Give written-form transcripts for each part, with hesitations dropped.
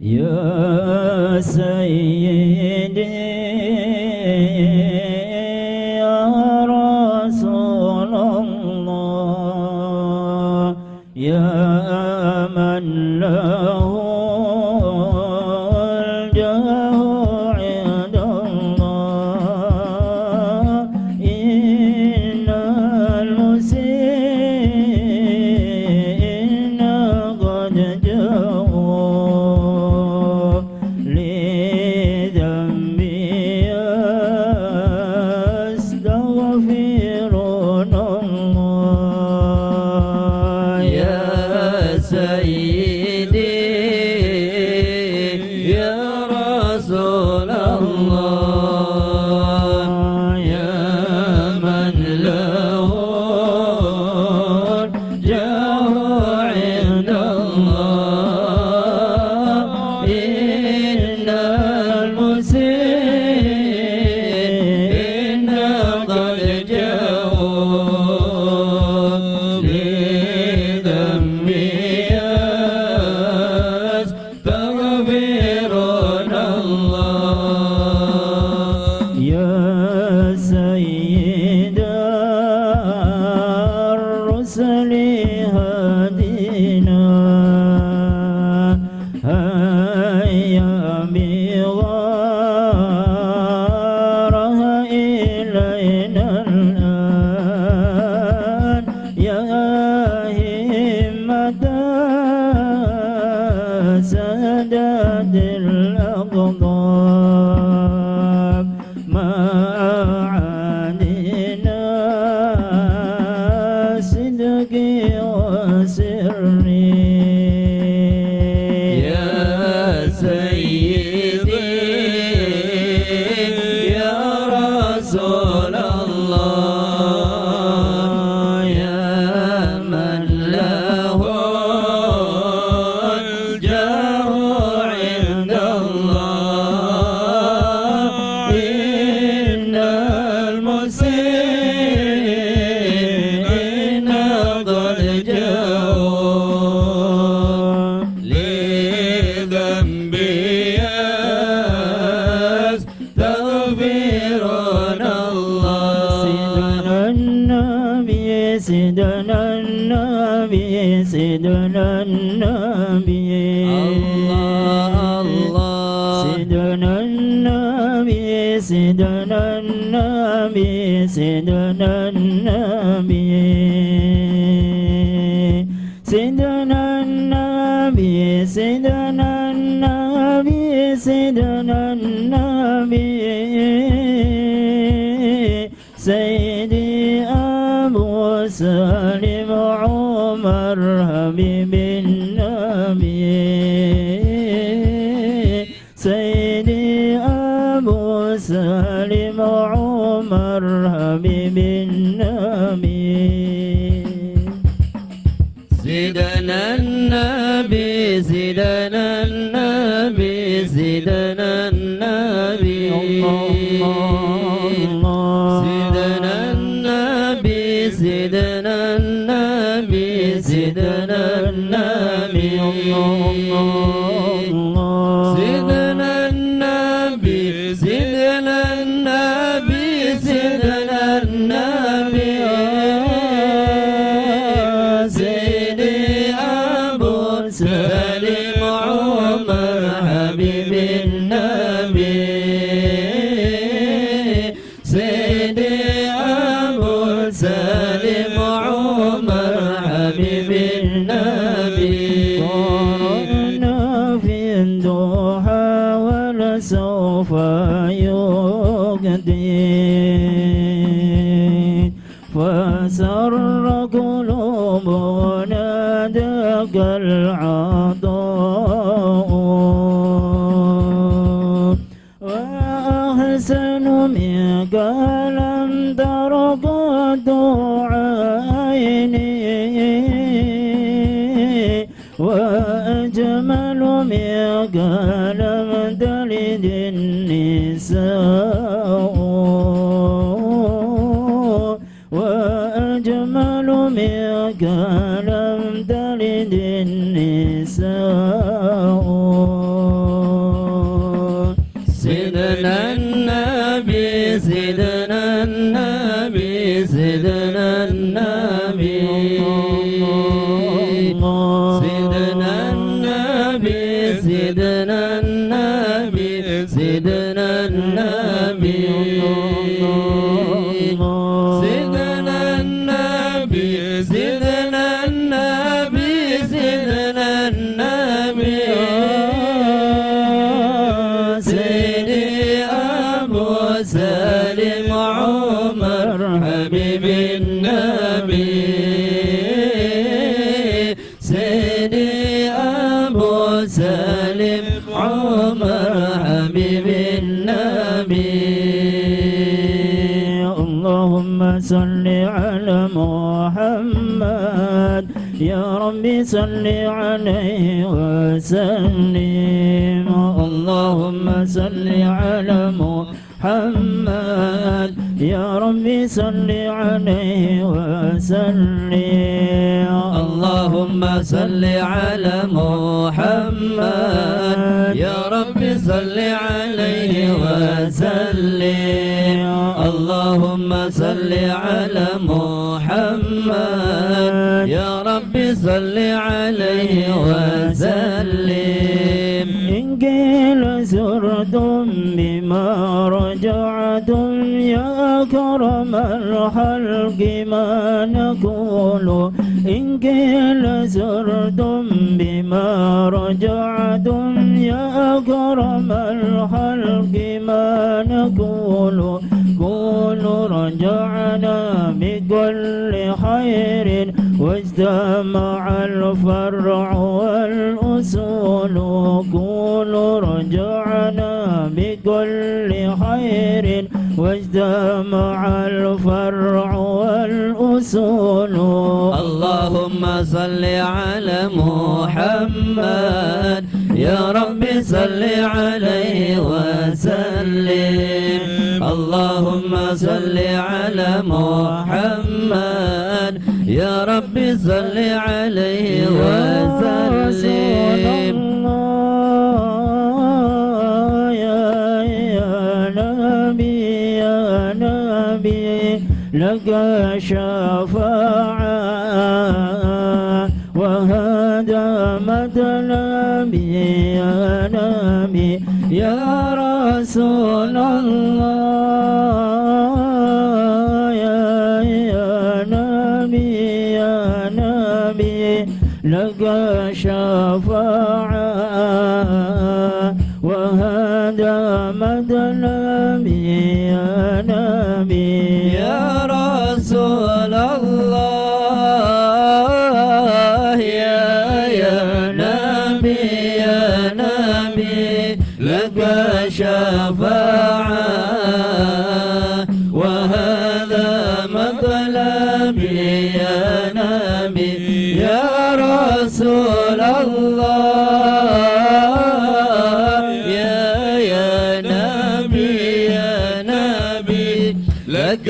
يا سيدي يا رسول الله يا من له الجاه عند الله إن المسيئين قد جاءوا لذنبي يستغفرون الله يا سيدي يا رسول الله يا من له الجاه عند الله إن المسيئين قد جاءوا لذنبي يستغفرون الله يا سيد الرسل هدينا هيا بغارها إلينا الآن يا همة سداد الأقطاب معادنا صدقي وسري يا سيدي يا رسول الله يا من له الجاه عند الله إن المسيئين قد جاءوا لذنبي يستغفرون الله سيدنا النبي سيدنا النبي الله الله سيدنا النبي سيدنا النبي سيدنا النبي سيدنا النبي سيدنا النبي سيدنا النبي سيدي أبو سالم عمر حبيب النبي سيدي أبو سالم عمر حبيب النبي سيدنا النبي سيدنا النبي سيدنا النبي سيدنا النبي سيدنا النبي سيدنا النبي سيدنا النبي سيدنا النبي سيدنا النبي سيدي أبو سالم عمر حبيب النبي سيدي أبو سالم عمر حبيب النبي قرأنا في الضحى ولسوف يغدي فسر قلوبنا ذاك العطاء وأحسن منك لم تر قط عيني وأجمل منك لم تلد النساء وأجمل منك لم تلد النساء سيدنا النبي سيدنا النبي سيدنا النبي سيدنا النبي سيدنا النبي سيدنا النبي سيدنا النبي سيدنا النبي سيدنا النبي سيدي أبو سالم عمر حبيب النبي سيدي أبو سالم عمر حبيب النبي اللهم صل على محمد يا ربي صل عليه وسلم اللهم صل على محمد يا ربي صل عليه وسلم اللهم صل على محمد يا ربي صل عليه وسلم اللهم صل على محمد يا ربي صل عليه وسلم إن قيل زرتم بما رجعتم يا كرم الخلق ما نقول إن قيل زرتم بما رجعتم يا كرم الخلق ما نقول قولوا رجعنا بكل خير واجتمع الفرع والأصول قولوا رجعنا بكل خير واجتمع الفرع والأصول اللهم صل على محمد يا ربي صل عليه وسلم اللهم صل على محمد يا ربي صل عليه وسلم لك شفاعة وهذا مطلبي يا نبي يا رسول الله يا نبي يا نبي لك شفاعة وهذا مطلبي يا نبي يا رسول الله يا نبي يا نبي لك شفاعة وهذا مطلبي يا نبي يا رسول الله يا نبي يا نبي لك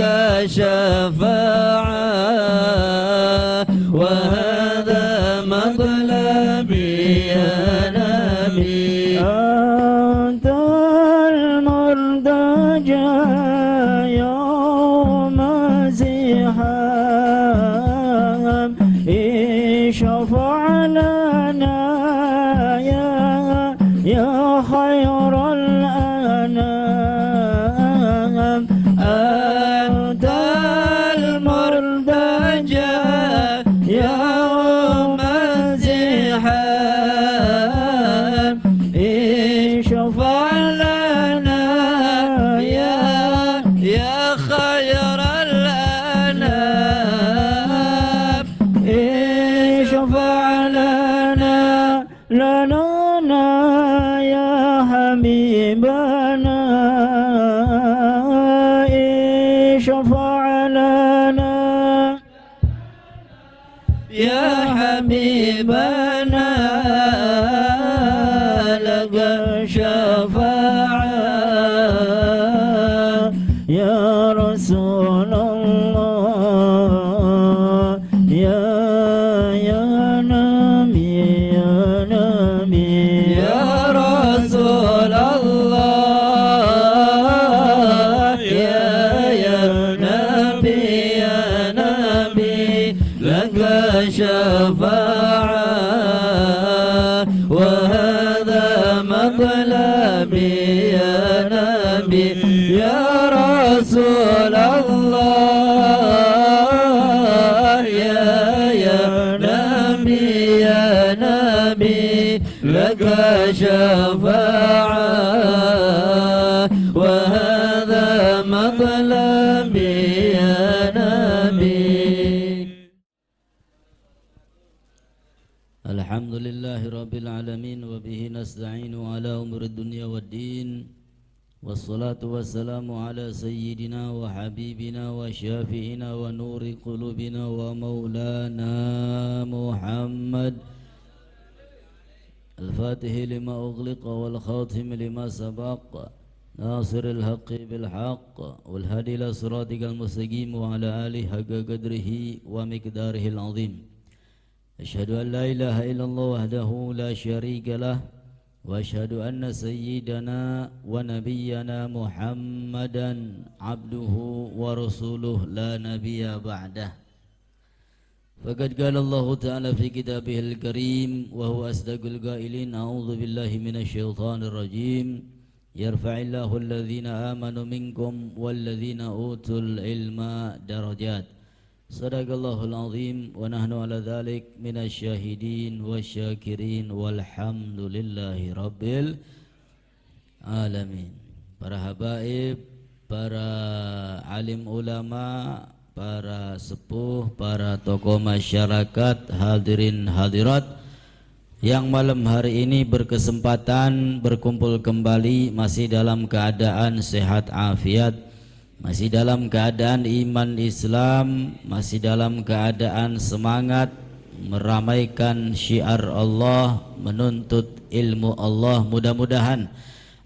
شفاعة وهذا مطلبي يا نبي أنت المرتجى يوم زحام اشفع لنا يا خير الأنام أنت المرتجى يوم الزحام اشفع لنا يا خير الأنام اشفع لنا يا حبيبنا اشفع لنا يا حبيبنا لك شفاعة يا رسول الله يا نبي يا رسول الله Nabi ya Nabi ya Rasulullah ya Nabi ya Nabi laka syafa'ah wa hadha matlabi ya Nabi. Alhamdulillahi rabbil alamin wa bihi nasta'inu ala umuri dunya waddin wassalatu wassalamu ala sayyidina wa habibina wa syafi'ina wa nuri qulubina wa maulana Muhammad al-fatihi lima ughliqa wal khatimi lima sabaqa nasiril haqqi bil haqq wal hadi ila siratikal mustaqim wa ala alihi haqqa qadrihi wa miqdarihil azim. Asyhadu an la ilaha illallah wahdahu la syarika lah wa asyhadu anna sayyidana wa nabiyyana Muhammadan abduhu wa rasuluh la nabiyya ba'dah. Faqad qala Allah ta'ala fi kitabihil karim wa huwa asdaqul qailin a'udzu billahi minasy syaithanir rajim yarfa'illahu alladhina amanu minkum walladhina utul ilma darajat. Sadaqallahul azim wa nahnu ala dhalik minasy syahidin wasyakirin walhamdulillahi rabbil alamin. Para habaib, para alim ulama, para sepuh, para tokoh masyarakat, hadirin hadirat yang malam hari ini berkesempatan berkumpul kembali masih dalam keadaan sehat afiat, masih dalam keadaan iman Islam, masih dalam keadaan semangat meramaikan syiar Allah, menuntut ilmu Allah. Mudah-mudahan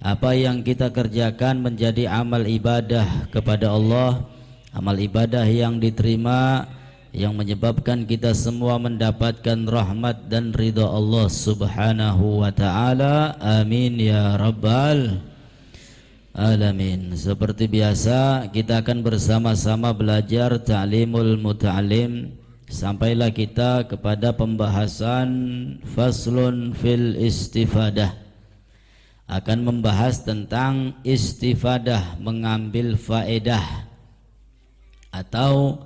apa yang kita kerjakan menjadi amal ibadah kepada Allah, amal ibadah yang diterima, yang menyebabkan kita semua mendapatkan rahmat dan ridha Allah subhanahu wa ta'ala. Amin ya rabbal alamin. Seperti biasa kita akan bersama-sama belajar ta'limul muta'alim. Sampailah kita kepada pembahasan faslun fil istifadah. Akan membahas tentang istifadah, mengambil faedah, atau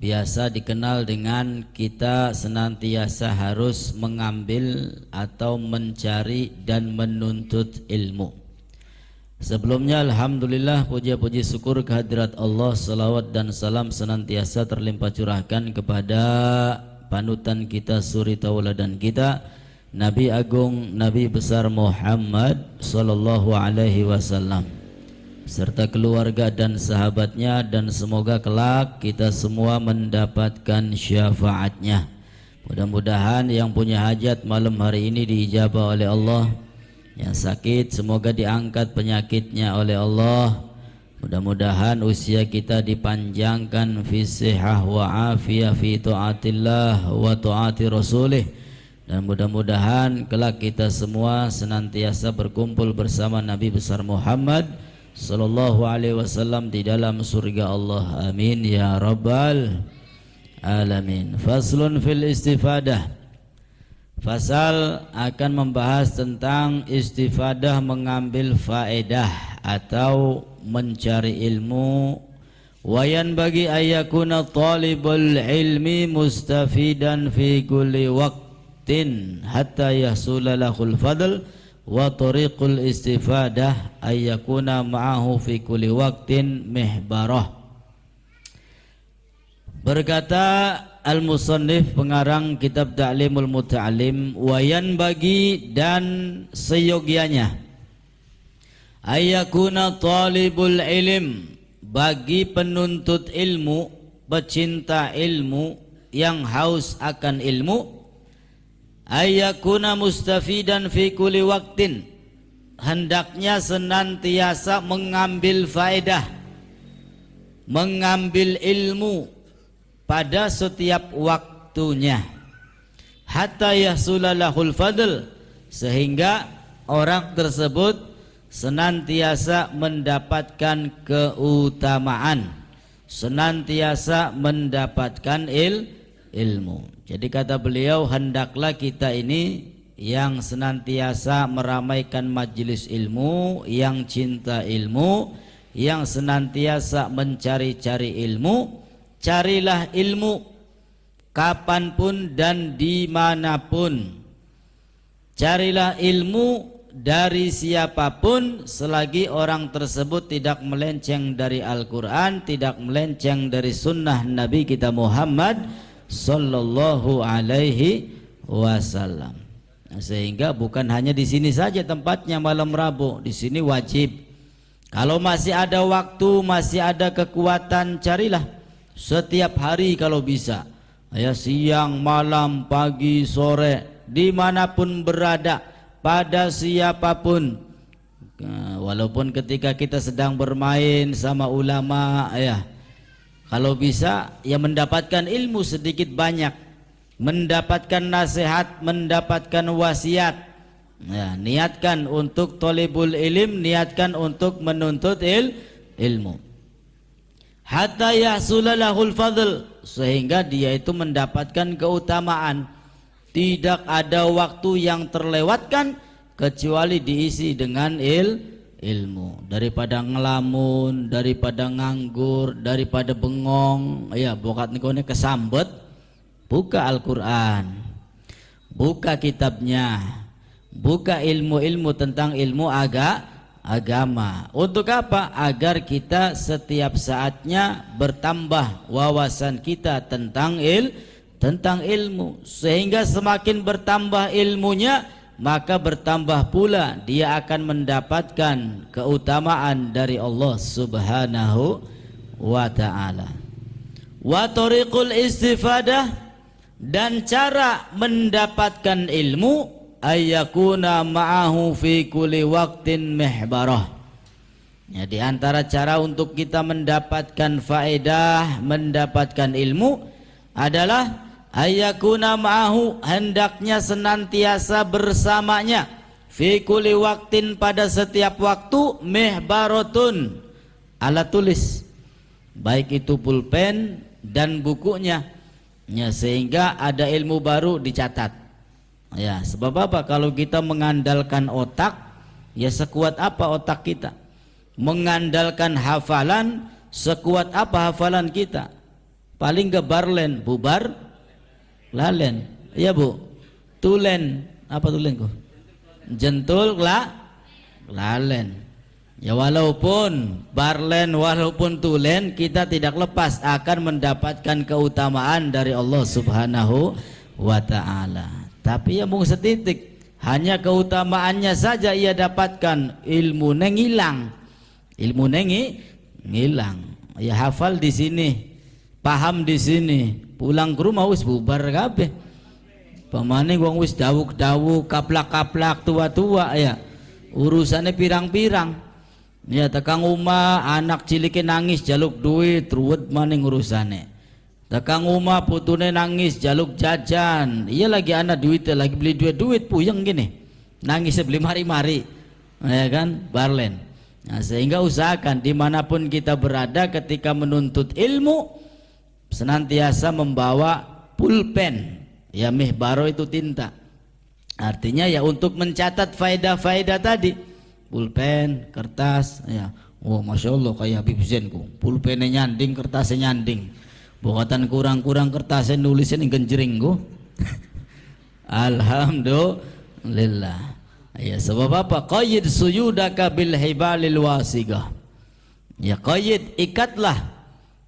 biasa dikenal dengan kita senantiasa harus mengambil atau mencari dan menuntut ilmu. Sebelumnya alhamdulillah, puja-puji syukur kehadirat Allah, salawat dan salam senantiasa terlimpah curahkan kepada panutan kita, suri tauladan kita, Nabi Agung, Nabi besar Muhammad sallallahu alaihi wasallam, serta keluarga dan sahabatnya, dan semoga kelak kita semua mendapatkan syafaatnya. Mudah-mudahan yang punya hajat malam hari ini diijabah oleh Allah, yang sakit semoga diangkat penyakitnya oleh Allah. Mudah-mudahan usia kita dipanjangkan fi sihah wa afiyah fi taatillah wa taati rasulih, dan mudah-mudahan kelak kita semua senantiasa berkumpul bersama Nabi besar Muhammad sallallahu alaihi wasallam di dalam surga Allah. Amin ya rabbal alamin. Faslun fil istifadah. Fasal akan membahas tentang istifadah, mengambil faedah atau mencari ilmu. Wayan bagi ayakuna talibul ilmi mustafidan fi kulli waqtin hatta yahsula lahul fadl wa tariqul istifadah ayakuna ma'ahu fi kulli waqtin mihbarah. Berkata al-musannif, pengarang kitab Ta'limul Muta'alim, wayan bagi dan seyogianya ayakuna talibul ilm, bagi penuntut ilmu, pecinta ilmu yang haus akan ilmu, ayakuna mustafidan fi kulli waqtin, hendaknya senantiasa mengambil faedah, mengambil ilmu pada setiap waktunya, hatta yahsulalahul fadl, sehingga orang tersebut senantiasa mendapatkan keutamaan, senantiasa mendapatkan ilmu. Jadi kata beliau, hendaklah kita ini yang senantiasa meramaikan majelis ilmu, yang cinta ilmu, yang senantiasa mencari-cari ilmu. Carilah ilmu kapanpun dan dimanapun. Carilah ilmu dari siapapun selagi orang tersebut tidak melenceng dari Al-Quran, tidak melenceng dari sunnah Nabi kita Muhammad sallallahu alaihi wasallam. Nah, sehingga bukan hanya di sini saja tempatnya malam Rabu, di sini wajib. Kalau masih ada waktu, masih ada kekuatan, carilah setiap hari kalau bisa. Ya, siang, malam, pagi, sore, dimanapun berada, pada siapapun. Walaupun ketika kita sedang bermain sama ulama, ya, kalau bisa ya mendapatkan ilmu sedikit banyak, mendapatkan nasihat, mendapatkan wasiat. Ya, niatkan untuk thalibul ilm, niatkan untuk menuntut ilmu. Hatta yahsulalahul fadl, sehingga dia itu mendapatkan keutamaan. Tidak ada waktu yang terlewatkan kecuali diisi dengan ilmu. Daripada ngelamun, daripada nganggur, daripada bengong, ya bokat nikone kesambet, buka Al-Quran, buka kitabnya, buka ilmu-ilmu tentang ilmu agama. Untuk apa? Agar kita setiap saatnya bertambah wawasan kita tentang ilmu, sehingga semakin bertambah ilmunya, maka bertambah pula dia akan mendapatkan keutamaan dari Allah Subhanahu wa ta'ala. Wa tariqul istifadah, dan cara mendapatkan ilmu, ayyakuna ma'ahu fi kulli waqtin mihbarah. Ya, di antara cara untuk kita mendapatkan faedah, mendapatkan ilmu adalah ayyakuna ma'ahu, hendaknya senantiasa bersamanya, fi kulli waqtin, pada setiap waktu, mihbaratun, alat tulis, baik itu pulpen dan bukunya, ya, sehingga ada ilmu baru dicatat. Ya, sebab apa? Kalau kita mengandalkan otak, ya sekuat apa otak kita? Mengandalkan hafalan, sekuat apa hafalan kita? Paling ke barlen, bubar lalen, ya bu, tulen, apa tulen kok? Jentul lalen. Ya, walaupun barlen, walaupun tulen, kita tidak lepas akan mendapatkan keutamaan dari Allah Subhanahu wa ta'ala. Tapi ya mung setitik, hanya keutamaannya saja ia dapatkan, ilmu ngilang, ilmu ngilang. Ya, hafal di sini, paham di sini, pulang ke rumah wis bubar kabeh. Pamane wong wis dawuk-dawuk, kaplak-kaplak, tua-tua, ya urusannya pirang-pirang. Ya, tekang umah anak cilike nangis jaluk duit, ruwet maning urusane. Tekang umah putune nangis jaluk jajan, iya lagi anak duit, lagi beli duit puyeng gini, nangisnya beli mari-mari, ya kan, barlen. Nah, sehingga usahakan dimanapun kita berada ketika menuntut ilmu, senantiasa membawa pulpen, ya, mihbaro itu tinta, artinya ya untuk mencatat faedah-faedah tadi, pulpen, kertas, ya. Oh, masya Allah kayak Habib Zain ku, pulpennya nyanding, kertasnya nyanding, buatan kurang-kurang kertasnya nulisnya nih genjering ku. Alhamdulillah. Ya, sebab apa? Qayyid suyudaka bil hibalil wasigah. Ya, qayyid, ikatlah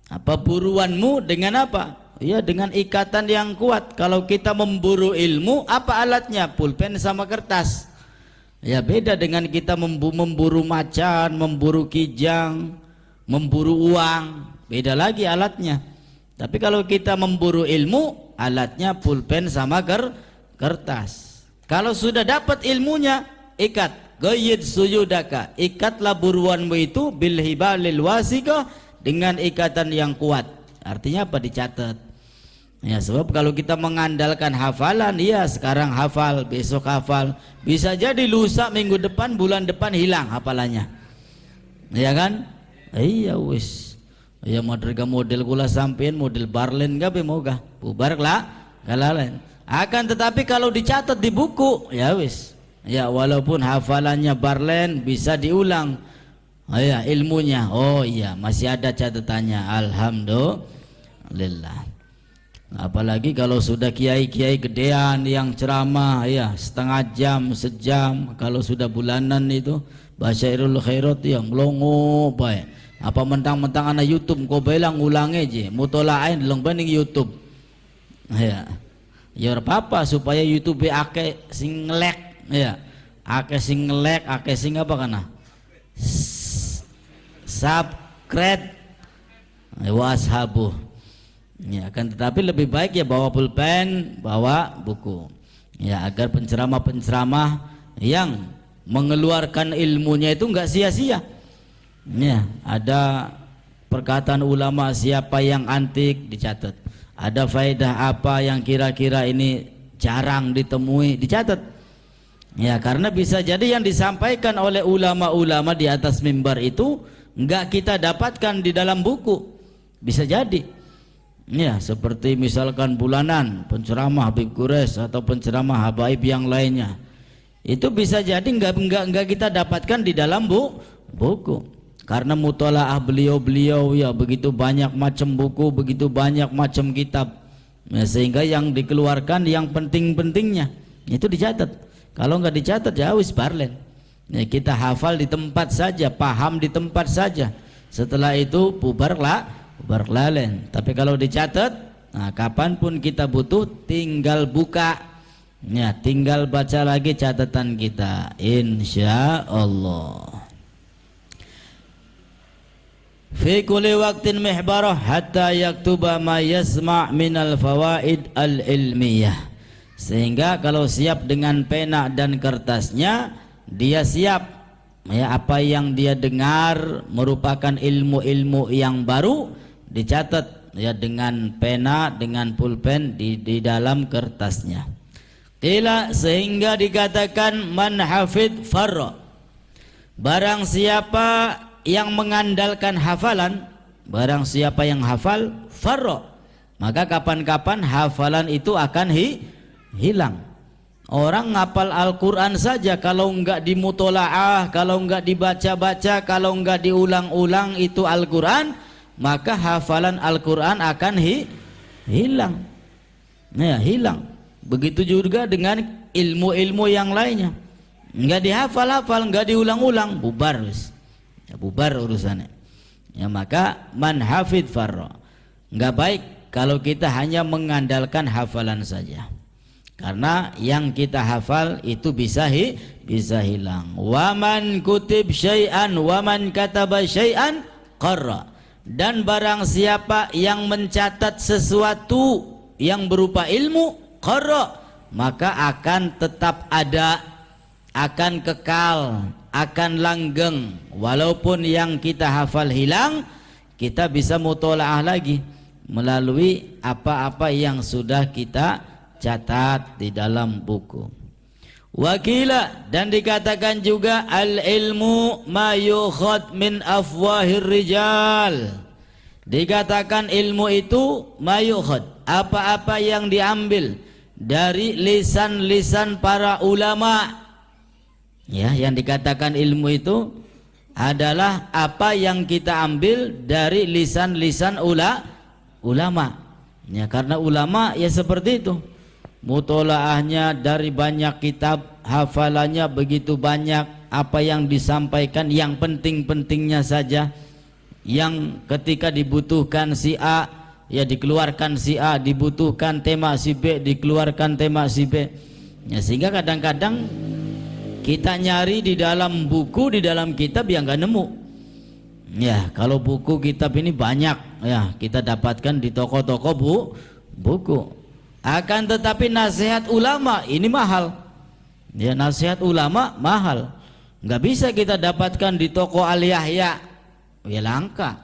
apa buruanmu dengan apa? Ya, dengan ikatan yang kuat. Kalau kita memburu ilmu, apa alatnya? Pulpen sama kertas. Ya, beda dengan kita memburu macan, memburu kijang, memburu uang, beda lagi alatnya. Tapi kalau kita memburu ilmu, alatnya pulpen sama kertas. Kalau sudah dapat ilmunya, ikat, qayyid suyudaka, ikatlah buruanmu itu bil hibalil wasigah, dengan ikatan yang kuat. Artinya apa? Dicatat. Ya, sebab kalau kita mengandalkan hafalan, iya sekarang hafal, besok hafal, bisa jadi lusa, minggu depan, bulan depan hilang hafalannya, ya kan? Iya wis, ya model kula sampein model barlen gabe moga bubar lah kalalen. Akan tetapi kalau dicatat di buku, ya wis. Ya walaupun hafalannya Barlen bisa diulang. Oh ya, ilmunya. Oh iya, masih ada catatannya. Alhamdulillah. Apalagi kalau sudah kiai-kiai gedean yang ceramah ya setengah jam, sejam, kalau sudah bulanan itu Basyairul Khairat ya melongo bae. Apa mentang-mentang anak YouTube kau bilang ulang aja, mutolaain deleng banding YouTube. Ya. Ya apa-apa supaya YouTube ake sing ngelek ya. Ake sing ngelek, ake sing apa kana? Subscribe washabu. Ya, akan tetapi lebih baik ya bawa pulpen, bawa buku. Ya, agar penceramah-penceramah yang mengeluarkan ilmunya itu enggak sia-sia. Ya, ada perkataan ulama siapa yang antik dicatat. Ada faedah apa yang kira-kira ini jarang ditemui dicatat. Ya, karena bisa jadi yang disampaikan oleh ulama-ulama di atas mimbar itu enggak kita dapatkan di dalam buku. Bisa jadi. Ya, seperti misalkan bulanan penceramah Habib Quraisy atau penceramah habaib yang lainnya. Itu bisa jadi enggak kita dapatkan di dalam buku. Karena mutolaah beliau-beliau ya begitu banyak macam buku, begitu banyak macam kitab. Ya, sehingga yang dikeluarkan yang penting-pentingnya itu dicatat. Kalau enggak dicatat ya wis Barlen. Ya, kita hafal di tempat saja, paham di tempat saja. Setelah itu bubarlah, berlalen. Tapi kalau dicatat, nah kapanpun kita butuh tinggal buka. Ya, tinggal baca lagi catatan kita. Insya Allah. Fi kulli waqtin mihbarah hatta yaktuba ma yasma' minal fawaid al-ilmiyah. Sehingga kalau siap dengan pena dan kertasnya, dia siap ya apa yang dia dengar merupakan ilmu-ilmu yang baru dicatat ya dengan pena, dengan pulpen di dalam kertasnya. Qila sehingga dikatakan man hafid farra. Barang siapa yang mengandalkan hafalan, barang siapa yang hafal farra, maka kapan-kapan hafalan itu akan hilang. Orang ngapal Al-Quran saja kalau enggak dimutolaah, kalau enggak dibaca-baca, kalau enggak diulang-ulang itu Al-Quran, maka hafalan Al-Quran akan hilang. Ya, hilang. Begitu juga dengan ilmu-ilmu yang lainnya. Enggak dihafal-hafal, enggak diulang-ulang, bubar wis. Ya, bubar urusannya. Ya, maka man hafid farra. Enggak baik kalau kita hanya mengandalkan hafalan saja. Karena yang kita hafal itu bisa hilang. Waman kutib syai'an waman kataba syai'an qarra. Dan barang siapa yang mencatat sesuatu yang berupa ilmu qarra, maka akan tetap ada, akan kekal, akan langgeng. Walaupun yang kita hafal hilang, kita bisa mutolaah lagi melalui apa-apa yang sudah kita catat di dalam buku. Wakila, dan dikatakan juga al ilmu ma yukhad min afwahir rijal. Dikatakan ilmu itu ma yukhad, apa-apa yang diambil dari lisan-lisan para ulama. Ya, yang dikatakan ilmu itu adalah apa yang kita ambil dari lisan-lisan ulama. Ya, karena ulama ya seperti itu. Mutolaahnya dari banyak kitab, hafalannya begitu banyak, apa yang disampaikan yang penting-pentingnya saja, yang ketika dibutuhkan si A ya dikeluarkan si A, dibutuhkan tema si B dikeluarkan tema si B. Ya, sehingga kadang-kadang kita nyari di dalam buku, di dalam kitab yang nggak nemu. Ya, kalau buku kitab ini banyak ya kita dapatkan di toko-toko buku. Akan tetapi nasihat ulama ini mahal. Ya, nasihat ulama mahal. Nggak bisa kita dapatkan di toko Al Yahya. Ya langka.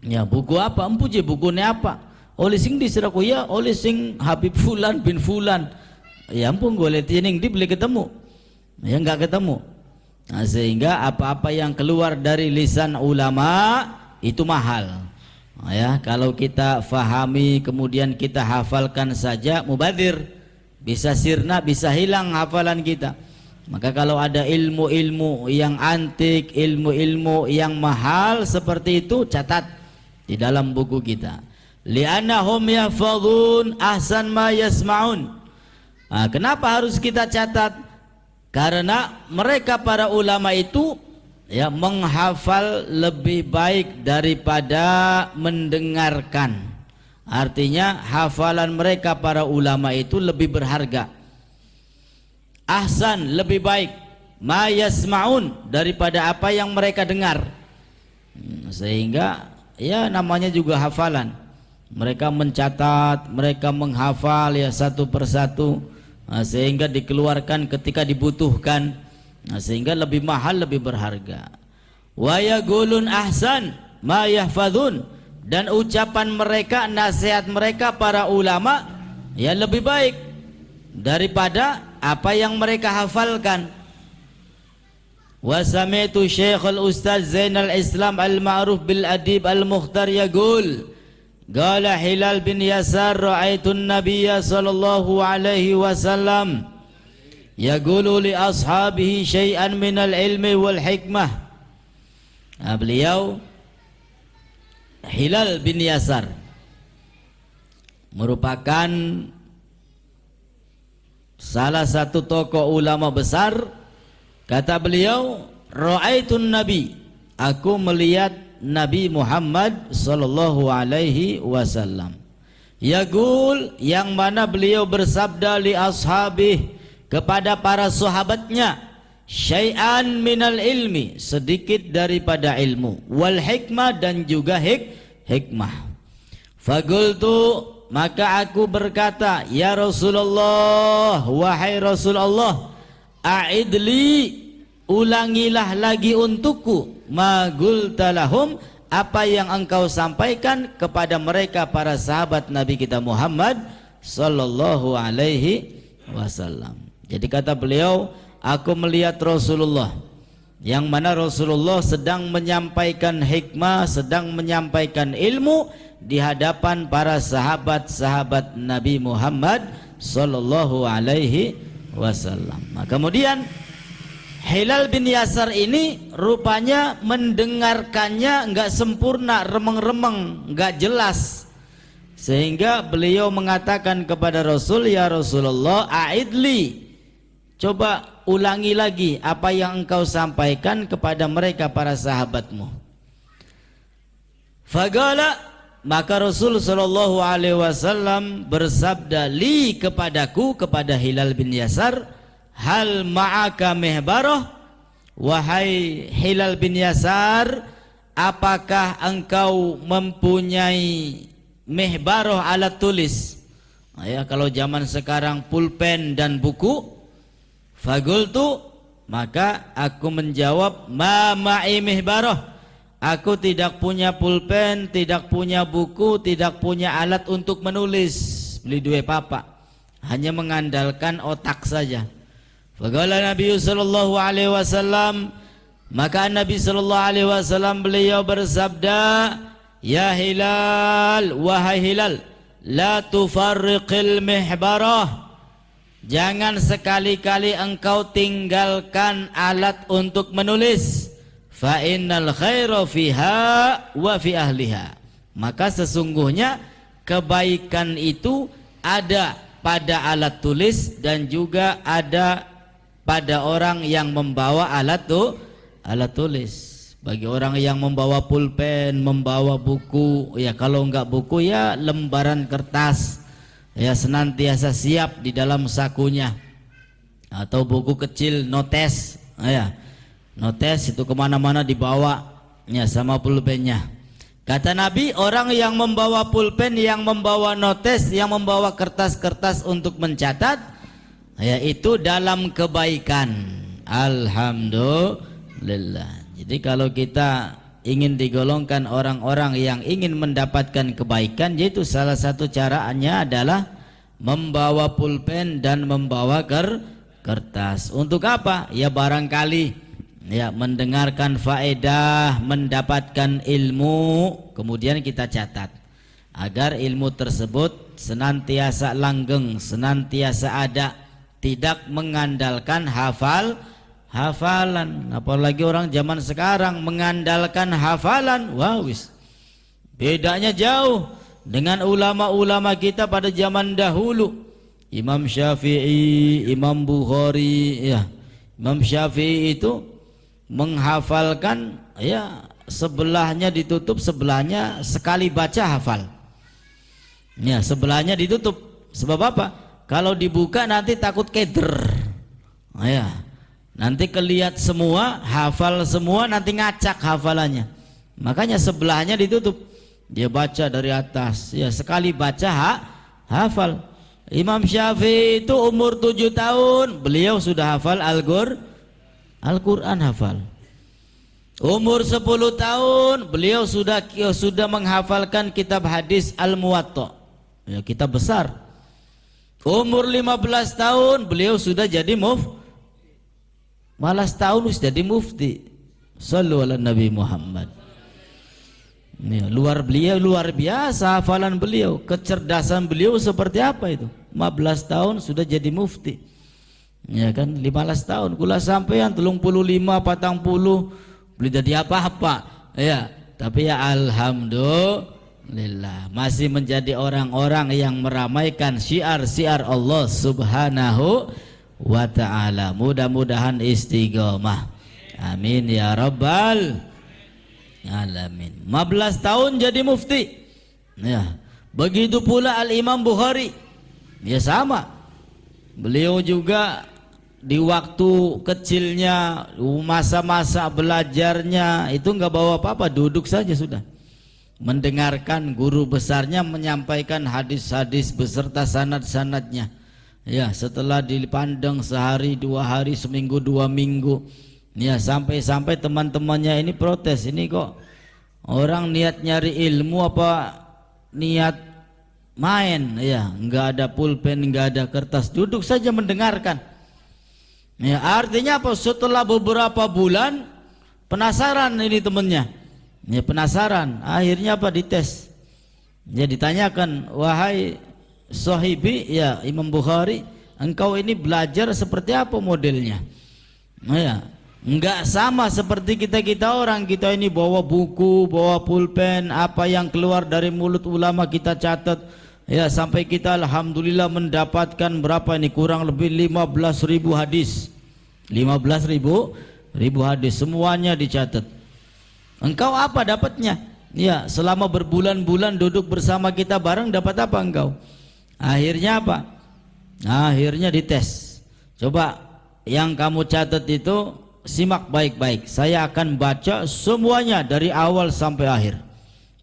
Ya, buku apa? Empu je bukunya apa? Oleh sing diseraku ya, oleh sing Habib Fulan bin Fulan. Ya ampun, goleh tining di beli ketemu. Ya nggak ketemu. Nah, sehingga apa-apa yang keluar dari lisan ulama itu mahal. Ya, kalau kita fahami kemudian kita hafalkan saja mubadir. bisa sirna, bisa hilang hafalan kita. Maka kalau ada ilmu-ilmu yang antik, ilmu-ilmu yang mahal seperti itu, catat di dalam buku kita. Li'annahum yahfazun ahsan ma yasma'un. Nah, kenapa harus kita catat? Karena mereka para ulama itu ya menghafal lebih baik daripada mendengarkan. Artinya hafalan mereka para ulama itu lebih berharga. Ahsan, lebih baik, ma yasma'un, daripada apa yang mereka dengar. Sehingga ya namanya juga hafalan. Mereka mencatat, mereka menghafal ya satu persatu, sehingga dikeluarkan ketika dibutuhkan, sehingga lebih mahal, lebih berharga. Wa yaqulun ahsan ma yahfazun, dan ucapan mereka, nasihat mereka para ulama ya lebih baik daripada apa yang mereka hafalkan. Wa sami'tu Syekhul Ustaz Zainal Islam Al-Ma'ruf bil Adib Al-Mukhtar yaqul qala Hilal bin Yasar ra'aitu an-nabiyya sallallahu alaihi wasallam yaqulu li ashabihi syai'an minal ilmi wal hikmah. Beliau Hilal bin Yasar merupakan salah satu tokoh ulama besar. Kata beliau, ra'aitun nabi, aku melihat Nabi Muhammad sallallahu alaihi wasallam. Yaqul, yang mana beliau bersabda li ashabih, kepada para sahabatnya, syai'an minal ilmi, sedikit daripada ilmu, wal hikmah, dan juga hikmah. Faqultu, maka aku berkata, ya Rasulullah, wahai Rasulullah, a'idli, ulangilah lagi untukku, ma qulta lahum, apa yang engkau sampaikan kepada mereka para sahabat Nabi kita Muhammad sallallahu alaihi wasallam. Jadi kata beliau, aku melihat Rasulullah, yang mana Rasulullah sedang menyampaikan hikmah, sedang menyampaikan ilmu di hadapan para sahabat-sahabat Nabi Muhammad sallallahu alaihi wasallam. Nah, kemudian Hilal bin Yasar ini rupanya mendengarkannya enggak sempurna, remeng-remeng, enggak jelas. Sehingga beliau mengatakan kepada Rasul, ya Rasulullah, a'idli, coba ulangi lagi apa yang engkau sampaikan kepada mereka para sahabatmu. Faqala, maka Rasul sallallahu alaihi wasallam bersabda li kepadaku, kepada Hilal bin Yasar, hal ma'aka mihbarah, wahai Hilal bin Yasar, apakah engkau mempunyai mihbarah, alat tulis? Ya, kalau zaman sekarang pulpen dan buku. Faqultu, maka aku menjawab, ma ma'i mihbarah, aku tidak punya pulpen, tidak punya buku, tidak punya alat untuk menulis, beli dua papa, hanya mengandalkan otak saja. Faqala Nabi sallallahu alaihi wasallam, maka Nabi sallallahu alaihi wasallam beliau bersabda, ya Hilal, wahai Hilal, la tufarriqil mihbarah, jangan sekali-kali engkau tinggalkan alat untuk menulis. Fa innal khaira fiha wa fi ahliha, maka sesungguhnya kebaikan itu ada pada alat tulis dan juga ada pada orang yang membawa alat tulis. Bagi orang yang membawa pulpen, membawa buku, ya kalau enggak buku ya lembaran kertas, ya senantiasa siap di dalam sakunya. Atau buku kecil notes, ya notes itu kemana-mana dibawa ya sama pulpennya. Kata Nabi, orang yang membawa pulpen, yang membawa notes, yang membawa kertas-kertas untuk mencatat, ya itu dalam kebaikan. Alhamdulillah. Jadi kalau kita ingin digolongkan orang-orang yang ingin mendapatkan kebaikan, yaitu salah satu caranya adalah membawa pulpen dan membawa kertas. Untuk apa? Ya barangkali ya mendengarkan faedah, mendapatkan ilmu, kemudian kita catat agar ilmu tersebut senantiasa langgeng, senantiasa ada, tidak mengandalkan hafalan. Apalagi orang zaman sekarang mengandalkan hafalan, wis bedanya jauh dengan ulama-ulama kita pada zaman dahulu. Imam Syafi'i, Imam Bukhari, ya, Imam Syafi'i itu menghafalkan, ya, sebelahnya ditutup, sebelahnya sekali baca hafal. Ya, sebelahnya ditutup. Sebab apa? Kalau dibuka nanti takut keder. Ya, nanti kelihat semua, hafal semua, nanti ngacak hafalannya. Makanya sebelahnya ditutup. Dia baca dari atas. Ya, sekali baca hafal. Imam Syafi'i itu umur 7 tahun, beliau sudah hafal Al-Quran hafal. Umur 10 tahun beliau sudah menghafalkan kitab hadis Al-Muwatta, ya, kitab besar. Umur 15 tahun beliau sudah jadi malah setahun sudah jadi mufti. Shallu ala Nabi Muhammad. Ya, luar biasa hafalan beliau, kecerdasan beliau seperti apa itu. 15 tahun sudah jadi mufti. Ya kan, 15 tahun kula sampean 35 40 beli jadi apa-apa, ya, tapi ya alhamdulillah masih menjadi orang-orang yang meramaikan syiar-syiar Allah Subhanahu wa ta'ala. Mudah-mudahan istiqomah, amin ya rabbal alamin. 15 tahun jadi mufti, ya. Begitu pula Al-Imam Bukhari, ya sama, beliau juga di waktu kecilnya, masa-masa belajarnya itu nggak bawa apa-apa, duduk saja sudah mendengarkan guru besarnya menyampaikan hadis-hadis beserta sanad-sanadnya. Ya, setelah dipandang sehari, 2 hari, seminggu, 2 minggu, ya, sampai-sampai teman-temannya ini protes, ini kok orang niat nyari ilmu apa niat main, ya, nggak ada pulpen, nggak ada kertas, duduk saja mendengarkan. Ya, artinya apa? Setelah beberapa bulan penasaran ini temennya, ya, penasaran, akhirnya apa? Dites, ya, ditanyakan, wahai sahibi, ya, Imam Bukhari, engkau ini belajar seperti apa modelnya? Ya, enggak sama seperti kita orang, kita ini bawa buku, bawa pulpen, apa yang keluar dari mulut ulama kita catat, ya, sampai kita alhamdulillah mendapatkan berapa ini, kurang lebih 15.000 hadis. 15.000 hadis semuanya dicatat. Engkau apa dapatnya? Ya, selama berbulan-bulan duduk bersama kita bareng, dapat apa engkau? Akhirnya apa? Akhirnya dites. Coba yang kamu catat itu simak baik-baik, saya akan baca semuanya dari awal sampai akhir.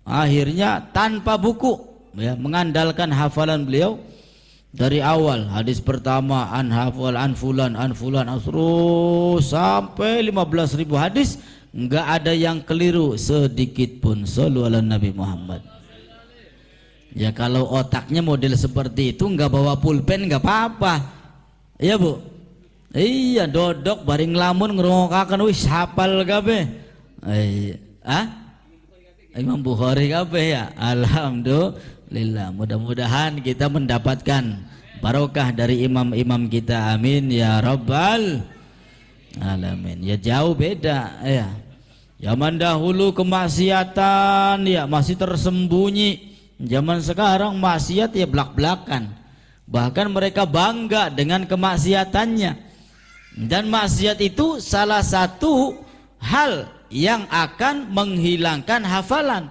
Akhirnya tanpa buku, ya, mengandalkan hafalan beliau dari awal, hadis pertama an fulan terus sampai 15.000 hadis, enggak ada yang keliru sedikit pun. Shallu ala Nabi Muhammad. Ya, kalau otaknya model seperti itu, enggak bawa pulpen enggak apa-apa, iya Bu. Iya, dodok baring lamun ngrungokaken wis hafal kabeh. Imam Bukhari kabeh, ya. Alhamdulillah, mudah-mudahan kita mendapatkan barokah dari imam-imam kita, amin ya rabbal alamin. Ya, jauh beda, ya. Zaman dahulu kemaksiatan, ya, masih tersembunyi. Zaman sekarang maksiat, ya, belak-belakan. Bahkan mereka bangga dengan kemaksiatannya. Dan maksiat itu salah satu hal yang akan menghilangkan hafalan.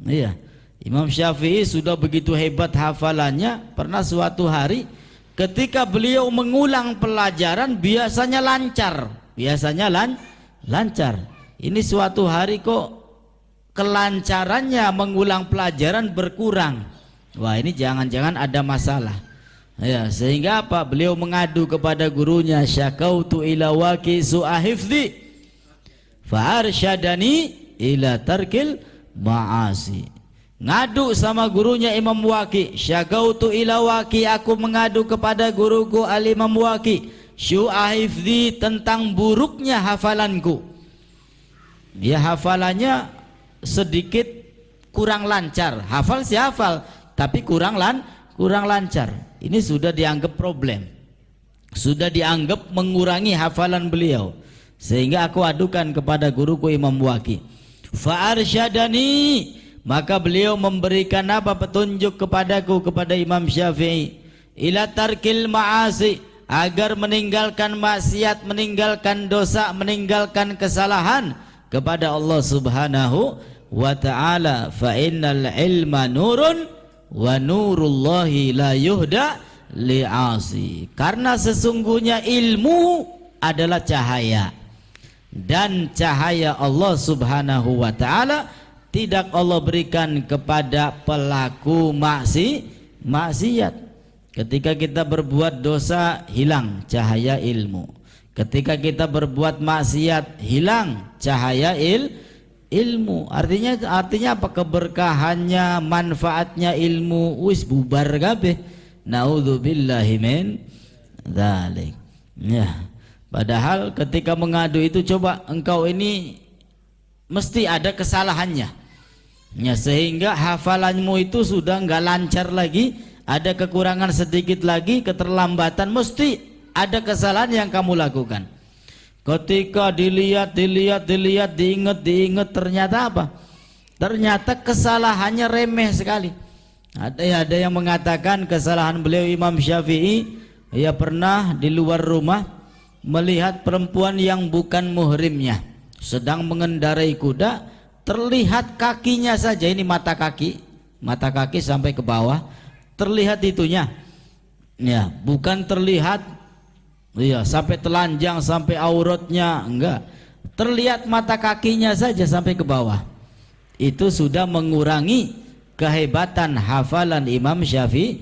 Iya, Imam Syafi'i sudah begitu hebat hafalannya, pernah suatu hari ketika beliau mengulang pelajaran biasanya lancar, lancar. Ini suatu hari kok kelancarannya mengulang pelajaran berkurang. Wah, ini jangan-jangan ada masalah. Ya, sehingga apa? Beliau mengadu kepada gurunya, syakautu ila waqi su'ahifzi fa arsyadani ila tarkil ma'asi. Ngadu sama gurunya Imam Waqi, syakautu ila waqi, aku mengadu kepada guruku Al-Imam Waqi, su'ahifzi, tentang buruknya hafalanku. Dia hafalannya sedikit kurang lancar, hafal sih hafal, tapi kurang lancar. Ini sudah dianggap problem, sudah dianggap mengurangi hafalan beliau, sehingga aku adukan kepada guruku Imam Waqi. Fa arsyadani, maka beliau memberikan apa, petunjuk kepadaku, kepada Imam Syafi'i, ila tarkil ma'asi, agar meninggalkan maksiat, meninggalkan dosa, meninggalkan kesalahan kepada Allah Subhanahu wa ta'ala. Fa innal ilma nurun wa nurullahi la yuhda li'asi, karena sesungguhnya ilmu adalah cahaya, dan cahaya Allah Subhanahu wa ta'ala tidak Allah berikan kepada pelaku maksiat. Ketika kita berbuat dosa, hilang cahaya ilmu. Ketika kita berbuat maksiat, hilang cahaya ilmu. Artinya apa? Keberkahannya, manfaatnya ilmu wis bubar kabeh. Naudzubillahi min dzalik. Ya. Padahal ketika mengadu itu, coba engkau ini mesti ada kesalahannya. Ya, sehingga hafalanmu itu sudah enggak lancar lagi, ada kekurangan sedikit lagi, keterlambatan, mesti ada kesalahan yang kamu lakukan. Ketika dilihat, diingat, ternyata apa? Ternyata kesalahannya remeh sekali. Ada yang mengatakan kesalahan beliau Imam Syafi'i, ia pernah di luar rumah melihat perempuan yang bukan muhrimnya sedang mengendarai kuda, terlihat kakinya saja, ini mata kaki sampai ke bawah, terlihat itunya, ya, bukan terlihat, ya, sampai telanjang, sampai auratnya, enggak, terlihat mata kakinya saja sampai ke bawah. Itu sudah mengurangi kehebatan hafalan Imam Syafi'i.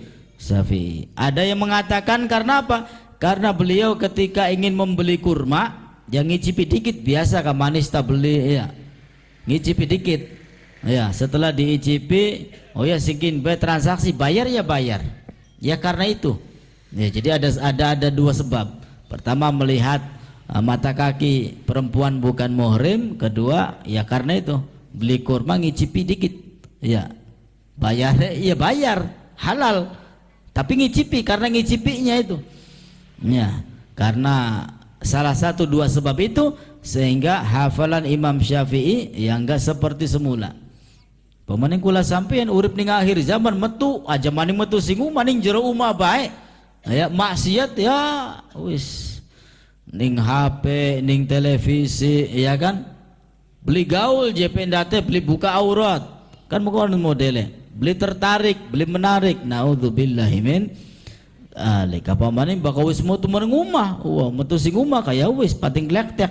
Ada yang mengatakan karena apa? Karena beliau ketika ingin membeli kurma, yang ngicipi dikit, biasa kan manis tak beli, ya, ngicipi dikit, ya, setelah diicipi, oh ya sikin transaksi, bayar, ya karena itu, ya, jadi ada dua sebab. Pertama, melihat mata kaki perempuan bukan muhrim. Kedua, ya karena itu beli kurma ngicipi dikit, ya, bayar halal, tapi ngicipi, karena ngicipinya itu, ya, karena salah satu dua sebab itu, sehingga hafalan Imam Syafi'i yang enggak seperti semula. Pemaning kula sampean urip ning akhir zaman, metu aja maning metu singu maning jero umah bae, ya maksiat, ya wis ning HP, ning televisi, ya kan, beli gaul je pendate, beli buka aurat, kan bukan modelnya, beli tertarik, beli menarik. Naudzubillahi min alik. Apa maning bakal wis metu meneng umah, wah metu sing umah kaya wis pating glektek,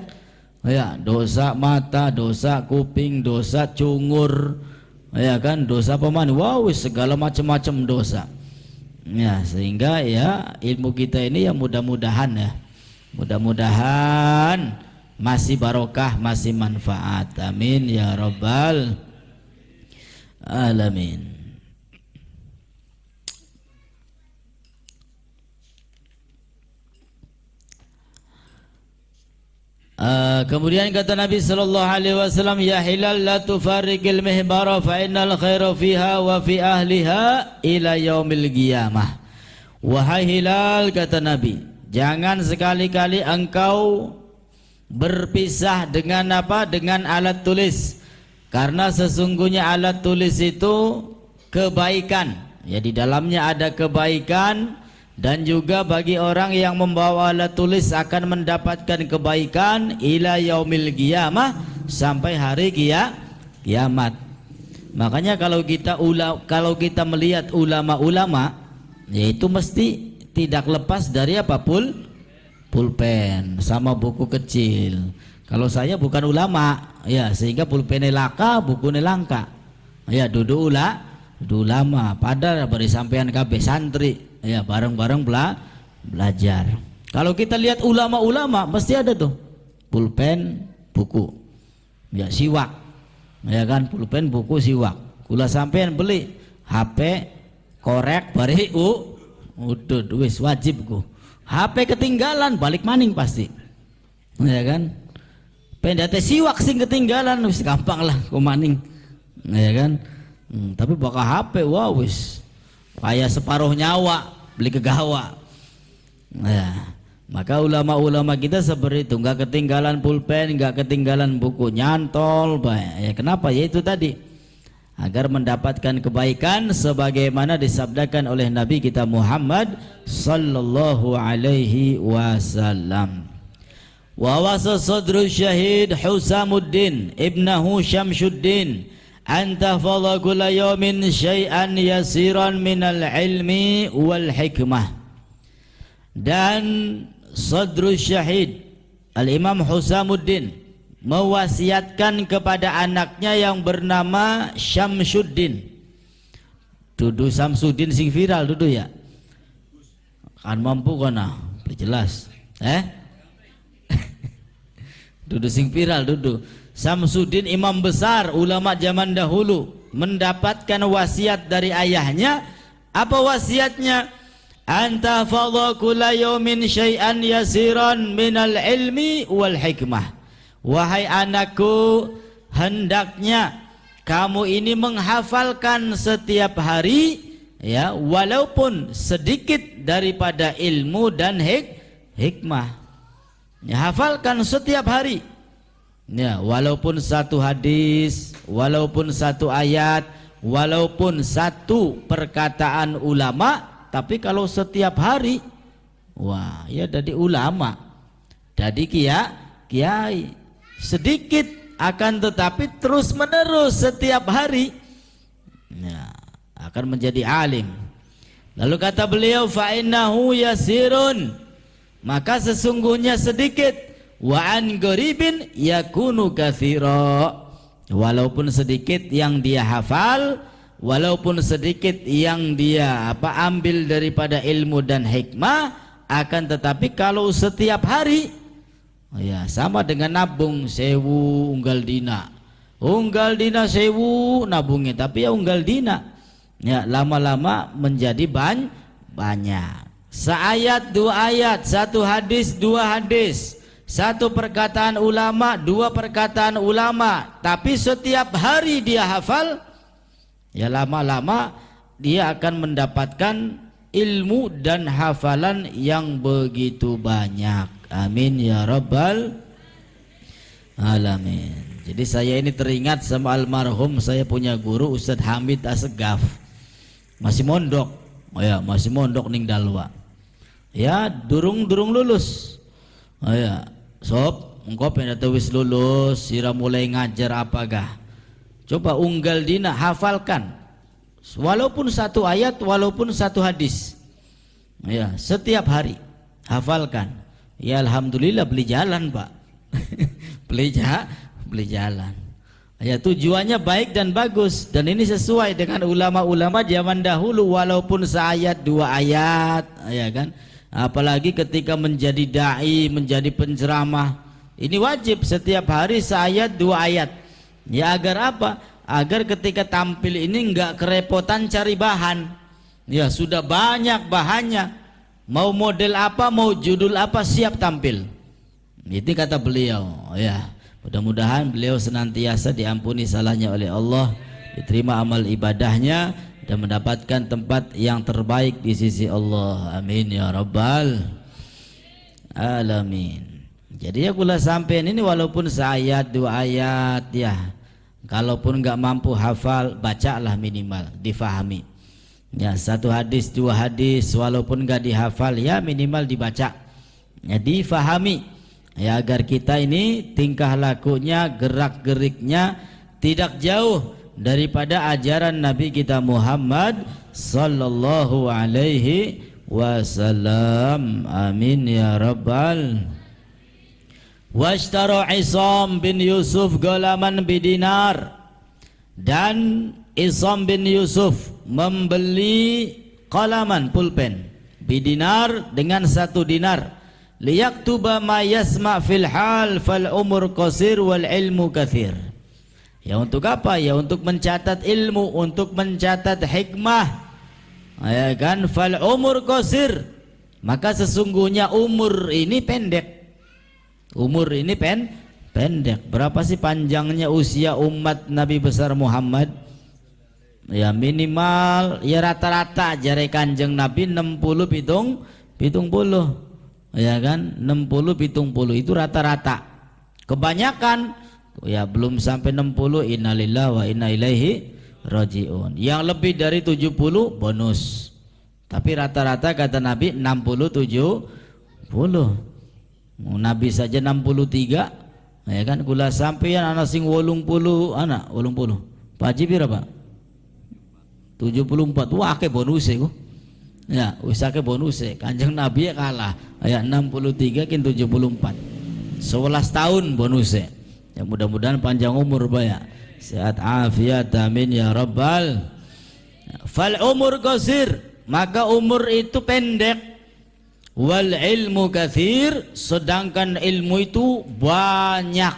ya, dosa mata, dosa kuping, dosa cungur, ya kan, dosa pemani, wow, segala macam-macam dosa, ya, sehingga ya ilmu kita ini ya mudah-mudahan masih barokah, masih manfaat. Amin ya rabbal alamin. Kemudian kata Nabi sallallahu alaihi wasallam, ya hilal la tufarriqil mihbara fa innal khaira fiha wa fi ahliha ila yaumil qiyamah. Wahai hilal, kata Nabi, jangan sekali-kali engkau berpisah dengan apa? Dengan alat tulis, karena sesungguhnya alat tulis itu kebaikan, ya, di dalamnya ada kebaikan. Dan juga bagi orang yang membawa alat tulis akan mendapatkan kebaikan ila yaumil qiyamah, sampai hari kiamat. Makanya kalau kita melihat ulama-ulama, yaitu mesti tidak lepas dari apa? Pulpen sama buku kecil. Kalau saya bukan ulama, ya, sehingga pulpennya laka, bukunya langka, ya, duduk ulama pada beri sampean kabeh santri, ya, bareng-bareng belajar. Kalau kita lihat ulama-ulama mesti ada tuh pulpen, buku, ya, siwak, ya kan, pulpen, buku, siwak. Kula sampean beli HP, korek, bari udud wis wajib ku. HP ketinggalan balik maning pasti, ya kan. Pendate siwak sing ketinggalan wis gampang lah ku maning, ya kan. Tapi bakal HP, wah wis kayak separuh nyawa beli kegawa. Nah, maka ulama-ulama kita seperti itu, nggak ketinggalan pulpen, nggak ketinggalan buku, nyantol baik. Ya kenapa? Ya itu tadi, agar mendapatkan kebaikan sebagaimana disabdakan oleh Nabi kita Muhammad sallallahu alaihi wasallam. Wa wasa sadru syahid Husamuddin ibnahu Syamsuddin anta fadha kulla yawmin syai'an yasiran minal ilmi wal hikmah. Dan sadru syahid Al-Imam Husamuddin mewasiatkan kepada anaknya yang bernama Syamsuddin. Dudu Samsuddin sing viral dudu ya. Kan mampu kana, jelas. Dudu sing viral dudu. Samsuddin imam besar ulama zaman dahulu mendapatkan wasiat dari ayahnya. Apa wasiatnya? Anta fadha kulla yawmin syai'an yasiran minal ilmi wal hikmah. Wahai anakku, hendaknya kamu ini menghafalkan setiap hari, ya, walaupun sedikit daripada ilmu dan hikmah. Ya, hafalkan setiap hari. Ya, walaupun satu hadis, walaupun satu ayat, walaupun satu perkataan ulama. Tapi kalau setiap hari, wah, ya jadi ulama, jadi kiai. Sedikit akan tetapi terus menerus setiap hari, ya, akan menjadi alim. Lalu kata beliau, fa innahu yasirun, maka sesungguhnya sedikit, wa an qaribin yakunu katsira, walaupun sedikit yang dia hafal, walaupun sedikit yang dia ambil daripada ilmu dan hikmah, akan tetapi kalau setiap hari, ya sama dengan nabung 1000 unggal dina sewu nabungnya, tapi ya unggal dina, ya lama-lama menjadi banyak. Seayat dua ayat, satu hadis dua hadis, satu perkataan ulama dua perkataan ulama, tapi setiap hari dia hafal, ya lama-lama dia akan mendapatkan ilmu dan hafalan yang begitu banyak. Amin ya rabbal alamin. Jadi saya ini teringat sama almarhum saya punya guru Ustadz Hamid Assegaf, masih mondok, ya masih mondok ning Dalwa, ya durung lulus, ya sob engkau pengen wis lulus, sira mulai ngajar apakah? Coba unggal dina hafalkan, walaupun satu ayat, walaupun satu hadis, ya setiap hari hafalkan. Ya alhamdulillah beli jalan pak. beli jalan. Ya tujuannya baik dan bagus, dan ini sesuai dengan ulama-ulama zaman dahulu, walaupun seayat dua ayat, ya kan. Apalagi ketika menjadi dai, menjadi penceramah, ini wajib setiap hari seayat dua ayat. Ya agar apa? Agar ketika tampil ini enggak kerepotan cari bahan. Ya sudah banyak bahannya. Mau model apa, mau judul apa, siap tampil. Itu kata beliau. Ya, mudah-mudahan beliau senantiasa diampuni salahnya oleh Allah, diterima amal ibadahnya, dan mendapatkan tempat yang terbaik di sisi Allah. Amin ya rabbal alamin. Jadi ya kula sampean ini walaupun seayat dua ayat, ya kalaupun nggak mampu hafal, bacalah minimal, difahami. Ya satu hadis dua hadis, walaupun nggak dihafal, ya minimal dibaca, ya difahami, ya agar kita ini tingkah lakunya, gerak geriknya tidak jauh daripada ajaran Nabi kita Muhammad sallallahu alaihi wasallam. Amin ya rabbal. Washtara Isam bin Yusuf golaman bidinar, dan Isam bin Yusuf membeli qalaman pulpen bidinar dengan 1 dinar, liyaktuba ma yasma fil hal fal umur qasir wal ilmu kathir. Ya untuk apa? Ya untuk mencatat ilmu, untuk mencatat hikmah, ya kan. Fal umur qasir, maka sesungguhnya umur ini pendek. Umur ini pendek. Berapa sih panjangnya usia umat Nabi besar Muhammad? Ya minimal ya rata-rata jare Kanjeng Nabi 60 puluh ya kan 60 itu rata-rata. Kebanyakan ya belum sampai 60 innalillahi wa inna ilaihi rajiun. Yang lebih dari 70 bonus. Tapi rata-rata kata Nabi 60-70. Nabi saja 63 ya kan kula sampeyan anak sing 80 anak 80 Pak Haji berapa 74 wah ke bonus ku ya wis akeh bonus Kanjeng Nabi kalah ya 63 kin 74 11 tahun bonus ya mudah-mudahan panjang umur Pak sehat afiat amin ya rabbal. Fal umur qasir maka umur itu pendek. Wal ilmu kathir sedangkan ilmu itu banyak.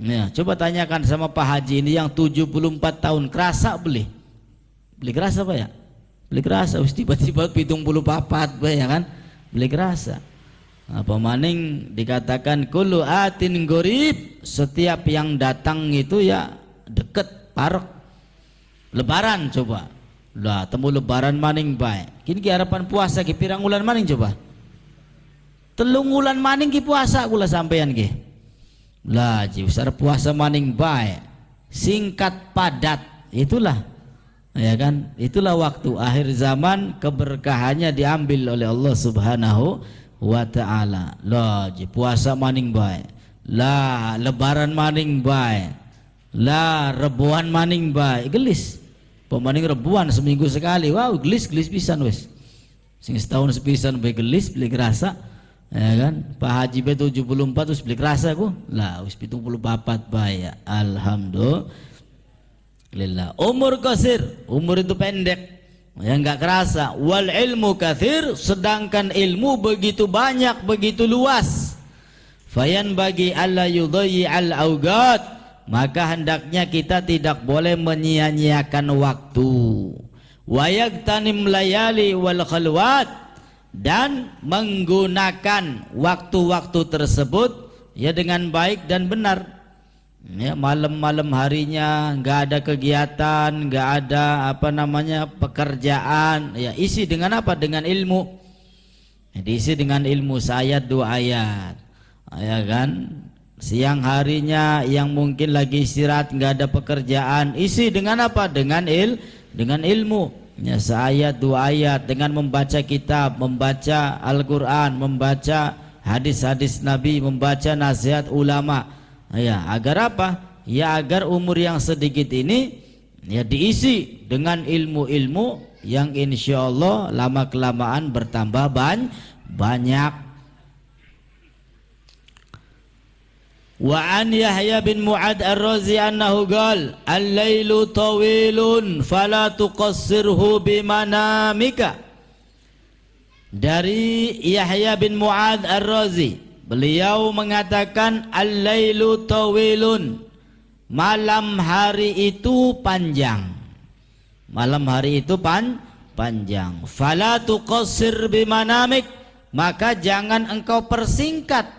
Ya, coba tanyakan sama Pak Haji ini yang 74 tahun kerasa beli kerasa Pak ya? Beli kerasa tiba-tiba 74 Pak ya kan? Beli kerasa. Apa maning dikatakan kullu atin gorib, setiap yang datang itu ya deket parek. Lebaran coba. Lah temu lebaran maning baik. Kini ki harapan puasa ki pirang wulan maning coba. 3 wulan maning ki puasa kula sampeyan ki. Lah ji besar puasa maning baik. Singkat padat itulah. Ya kan? Itulah waktu akhir zaman keberkahannya diambil oleh Allah Subhanahu wa taala. Lah ji puasa maning baik. Lah lebaran maning baik. Lah rebuan maning baik. Gelis. Pemaning rebuan seminggu sekali, wow gelis pisan wes. Sing setahun sepisan bae gelis beli kerasa, ya kan? Pak Haji be 74 wis beli kerasa ku, lah wis 74 bae ya. Alhamdulillah. Umur qasir, umur itu pendek, ya enggak kerasa. Wal ilmu katsir, sedangkan ilmu begitu banyak, begitu luas. Fayan bagi alla yudayyi al awqat, maka hendaknya kita tidak boleh menyia-nyiakan waktu. Wayagtanim layali wal khalwat, dan menggunakan waktu-waktu tersebut ya dengan baik dan benar. Ya, malam-malam harinya nggak ada kegiatan, nggak ada pekerjaan, ya isi dengan apa? Dengan ilmu. Ya, diisi dengan ilmu sayat 2 ayat. Ya kan? Siang harinya yang mungkin lagi istirahat nggak ada pekerjaan, isi dengan apa? Dengan ilmu. Ya, seayat 2 ayat dengan membaca kitab, membaca Al-Quran, membaca hadis-hadis Nabi, membaca nasihat ulama. Ya, agar apa? Ya agar umur yang sedikit ini ya diisi dengan ilmu-ilmu yang insya Allah lama kelamaan bertambah banyak. Wa an Yahya bin Mu'ad ar-Razi annahu qala al-lailu tawilun fala tuqassirhu bimanamika. Dari Yahya bin Mu'ad ar-Razi, beliau mengatakan al-lailu tawilun, malam hari itu panjang. Malam hari itu panjang. Fala tuqassir bimanamik, maka jangan engkau persingkat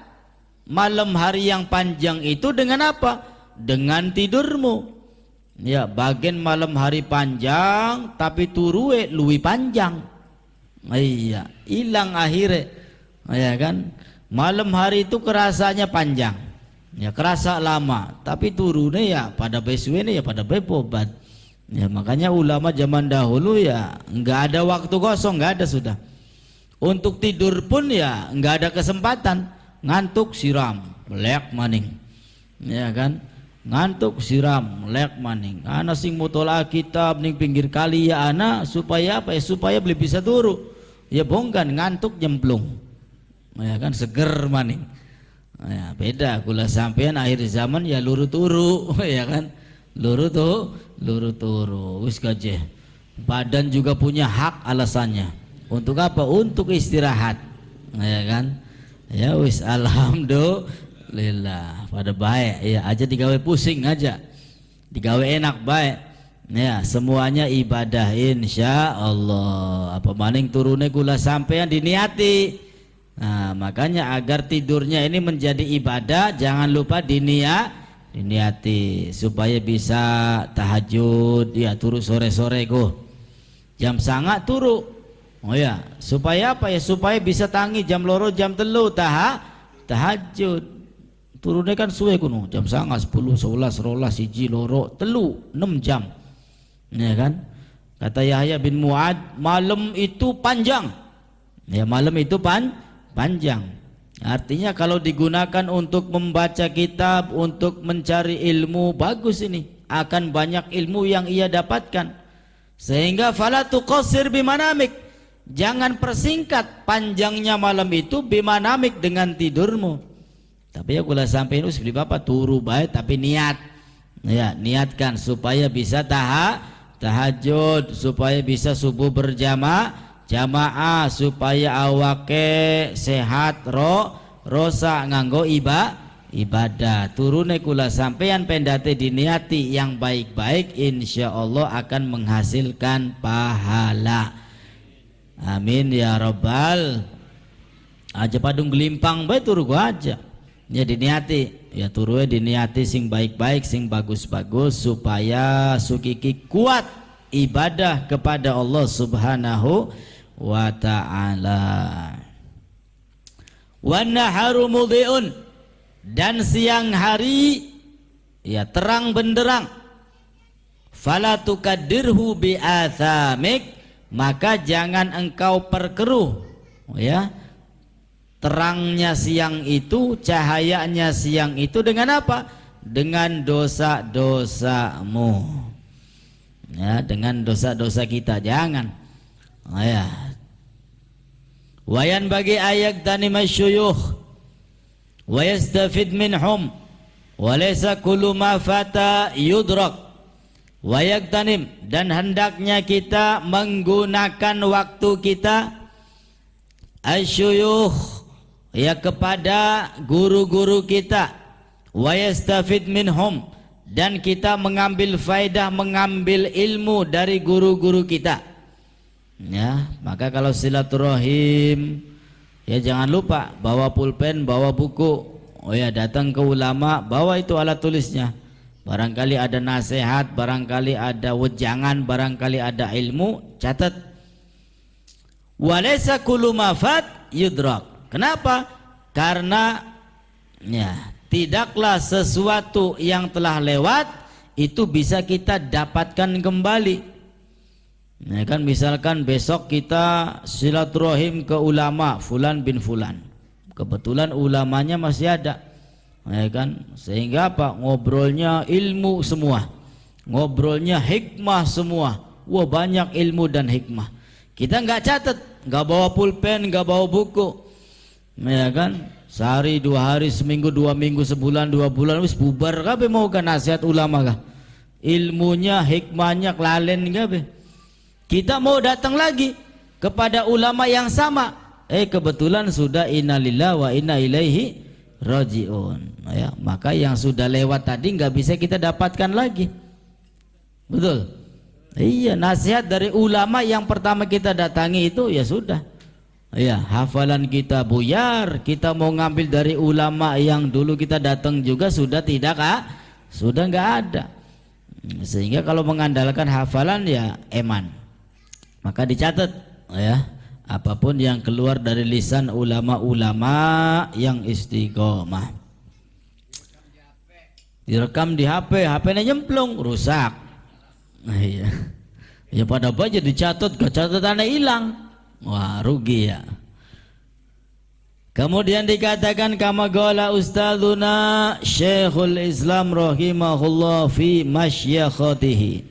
malam hari yang panjang itu dengan apa? Dengan tidurmu. Ya, bagian malam hari panjang tapi turue luwi panjang. Iya, hilang akhirnya. Ya kan? Malam hari itu kerasanya panjang. Ya, kerasa lama, tapi turune ya pada besuene ya pada bepobat. Ya, makanya ulama zaman dahulu ya enggak ada waktu kosong, enggak ada sudah. Untuk tidur pun ya enggak ada kesempatan. Ngantuk siram melek maning, ya kan? Ngantuk siram melek maning. Ana sing mutola kitab ning pinggir kali ya ana supaya apa ya? Supaya beli bisa turu. Ya bongkan ngantuk nyemplung, ya kan? Seger maning. Ya, beda kula sampean akhir zaman ya luru turu, ya kan? Luru turu. Wis gajeh. Badan juga punya hak alasannya. Untuk apa? Untuk istirahat, ya kan? Ya wis alhamdulillah pada baik ya aja digawe pusing aja digawe enak baik ya semuanya ibadah insya Allah. Apa maning turune gula sampean diniati. Nah makanya agar tidurnya ini menjadi ibadah jangan lupa diniati supaya bisa tahajud ya, turu sore-sore go jam sangat turu. Oh ya, supaya apa ya, supaya bisa tangi jam loro jam telu tahajud. Turunnya kan suwe kuno jam sangat 10 11 12 1 loro telu 6 jam ya kan. Kata Yahya bin Mu'ad, malam itu panjang ya, malam itu panjang. Artinya kalau digunakan untuk membaca kitab, untuk mencari ilmu, bagus ini, akan banyak ilmu yang ia dapatkan. Sehingga fala tuqassir bimanamik, jangan persingkat panjangnya malam itu bimanamik dengan tidurmu. Tapi ya kula sampai ini sebeli bapak turu baik, tapi niat ya, niatkan supaya bisa tahajud, supaya bisa subuh berjamaah, supaya awake sehat rosa nganggo ibadah. Turune kula sampeyan pendate diniati yang baik-baik, insya Allah akan menghasilkan pahala. Amin ya rabbal. Aja padung gelimpang bae turu gua aja. Ya diniati, ya turunya diniati sing baik-baik, sing bagus-bagus, supaya sukiki kuat ibadah kepada Allah Subhanahu wa ta'ala. Wan naharu mudhi'un, dan siang hari ya terang benderang. Fala tukaddirhu bi athamik, maka jangan engkau perkeruh ya terangnya siang itu, cahayanya siang itu dengan apa? Dengan dosa-dosamu ya, dengan dosa-dosa kita jangan ya. Wayan bagi ayat tanim asyuyukh wa yastafid minhum wa laysa kullu ma fata yudrak. Wayak tanim, dan hendaknya kita menggunakan waktu kita asyuyukh ya kepada guru-guru kita, wa yastafid minhum, dan kita mengambil faedah, mengambil ilmu dari guru-guru kita ya. Maka kalau silaturahim ya jangan lupa bawa pulpen, bawa buku, oh ya datang ke ulama, bawa itu alat tulisnya, barangkali ada nasihat, barangkali ada wejangan, barangkali ada ilmu, catat. Walaysa kullu mafat yudrak. Kenapa? Karena ya tidaklah sesuatu yang telah lewat itu bisa kita dapatkan kembali. Ya kan, misalkan besok kita silaturahim ke ulama fulan bin fulan, kebetulan ulamanya masih ada, ya kan, sehingga apa, ngobrolnya ilmu semua, ngobrolnya hikmah semua. Wah banyak ilmu dan hikmah. Kita nggak catat, nggak bawa pulpen, nggak bawa buku, ya kan, sehari, 2 hari, seminggu, 2 minggu, sebulan, 2 bulan wis bubar kabeh. Mau kan nasihat ulama kah? Ilmunya, hikmahnya kelalen kabeh. Kita mau datang lagi kepada ulama yang sama, kebetulan sudah innalillahi wa inna ilaihi rajiun ya. Maka yang sudah lewat tadi nggak bisa kita dapatkan lagi. Betul? Iya, nasihat dari ulama yang pertama kita datangi itu ya sudah. Ya, hafalan kita buyar, kita mau ngambil dari ulama yang dulu kita datang juga sudah tidak, sudah nggak ada. Sehingga kalau mengandalkan hafalan ya eman. Maka dicatat ya, apapun yang keluar dari lisan ulama-ulama yang istiqomah. Direkam di HP, HP-nya nyemplung, rusak. Iya. Ya pada baca dicatat, catatannya hilang. Wah, rugi ya. Kemudian dikatakan kama qala ustadzuna Syekhul Islam rahimahullah fi masyakhatihi,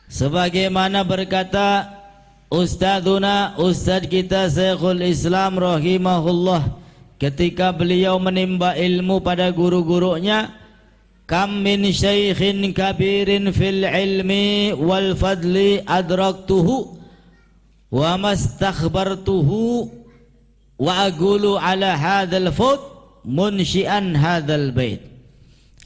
sebagaimana berkata ustadzuna, ustadz kita Syekhul Islam rahimahullah ketika beliau menimba ilmu pada guru-gurunya, kam min syaikhin kabirin fil ilmi wal fadli adraktuhu wa mastakhbartuhu wa agulu ala hadzal fut munsyian hadzal bait.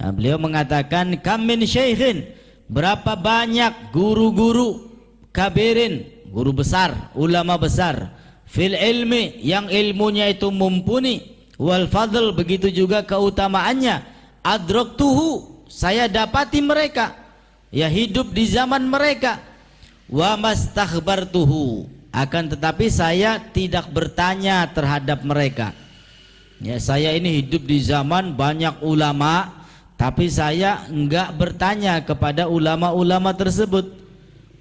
Nah, beliau mengatakan kam min syaikhin, berapa banyak guru-guru kabirin, guru besar, ulama besar, fil ilmi yang ilmunya itu mumpuni, wal fadl begitu juga keutamaannya, adraktuhu, saya dapati mereka, ya hidup di zaman mereka. Wa mastakhbartuhu, akan tetapi saya tidak bertanya terhadap mereka. Ya, saya ini hidup di zaman banyak ulama, tapi saya enggak bertanya kepada ulama-ulama tersebut.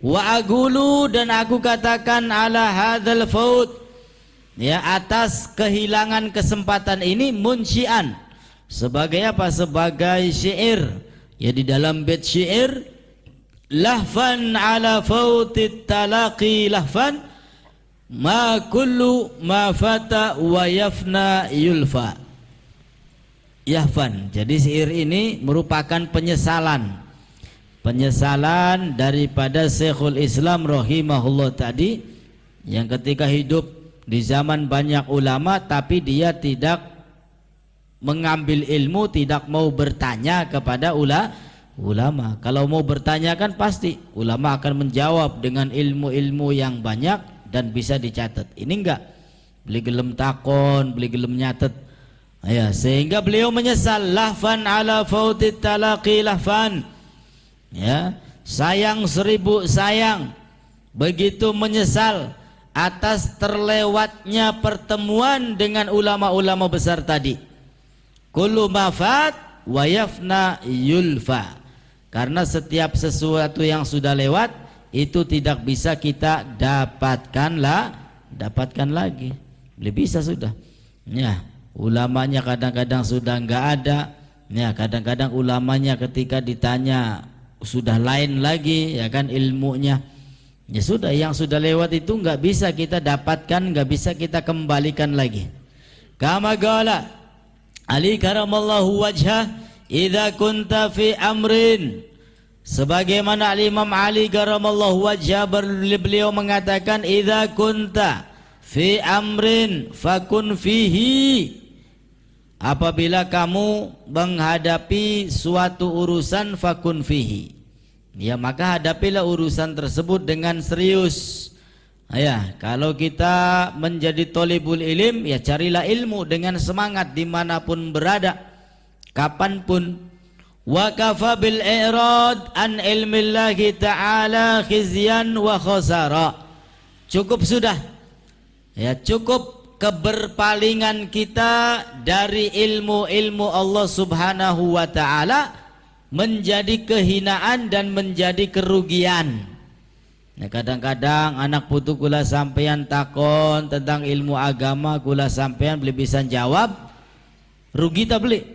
Wa agulu, dan aku katakan ala hadzal faut, ya atas kehilangan kesempatan ini, munsyian, sebagai apa? Sebagai syair. Ya di dalam bait syair, lahfan ala fautit talaqi lahfan ma kullu ma fata wa yafna yulfa. Yahfan. Jadi syair ini merupakan penyesalan daripada Syekhul Islam rahimahullah tadi, yang ketika hidup di zaman banyak ulama tapi dia tidak mengambil ilmu, tidak mau bertanya kepada ulama. Kalau mau bertanya kan pasti ulama akan menjawab dengan ilmu-ilmu yang banyak dan bisa dicatat. Ini enggak, beli gelem takon, beli gelem nyatet. Ya, sehingga beliau menyesal, lahfan ala fautit talaqi lahfan. Ya, sayang seribu sayang, begitu menyesal atas terlewatnya pertemuan dengan ulama-ulama besar tadi. Kullu mafat wa yafna yulfa, karena setiap sesuatu yang sudah lewat itu tidak bisa kita dapatkan lagi. Belum bisa sudah. Ya, ulamanya kadang-kadang sudah enggak ada. Ya, kadang-kadang ulamanya ketika ditanya sudah lain lagi, ya kan, ilmunya. Ya sudah, yang sudah lewat itu enggak bisa kita dapatkan, enggak bisa kita kembalikan lagi. Kama qala Ali karamallahu wajhah, idza kunta fi amrin, sebagaimana Imam Ali karamallahu wajhah beliau mengatakan, idza kunta fi amrin fakun fihi, apabila kamu menghadapi suatu urusan, fakun fihi, ya maka hadapilah urusan tersebut dengan serius. Ya, kalau kita menjadi thalibul ilim, ya carilah ilmu dengan semangat dimanapun berada, kapanpun. Wa kafa bil i'rad an ilmillahi ta'ala khizyan wa khasara, cukup sudah, ya cukup keberpalingan kita dari ilmu-ilmu Allah subhanahu wa ta'ala menjadi kehinaan dan menjadi kerugian. Nah, kadang-kadang anak putu kula sampean takon tentang ilmu agama, kula sampean beli bisa jawab, rugi tak beli?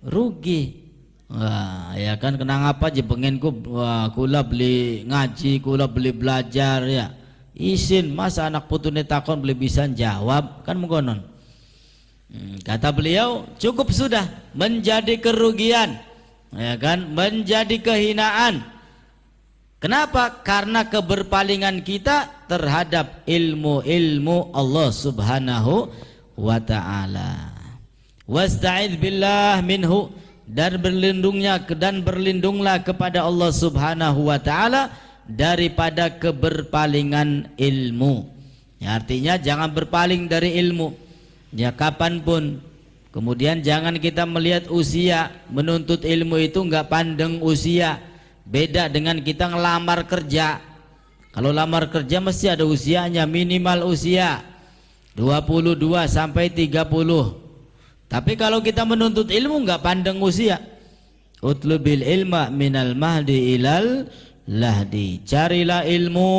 Rugi. Wah, ya kan, kenang apa aja pengenku, wah kula beli ngaji, kula beli belajar, ya isin, masa anak putu ini takon beli bisa jawab, kan mengkonon. Kata beliau, cukup sudah, menjadi kerugian, ya kan, menjadi kehinaan. Kenapa? Karena keberpalingan kita terhadap ilmu-ilmu Allah subhanahu wa ta'ala. Wasta'idz billah minhu, dan berlindunglah kepada Allah subhanahu wa ta'ala daripada keberpalingan ilmu. Ya, artinya jangan berpaling dari ilmu, ya kapanpun. Kemudian jangan kita melihat usia, menuntut ilmu itu enggak pandang usia. Beda dengan kita ngelamar kerja. Kalau lamar kerja mesti ada usianya, minimal usia 22 sampai 30. Tapi kalau kita menuntut ilmu enggak pandang usia. Utlubil ilma minal mahdi ilal lahdi, carilah ilmu,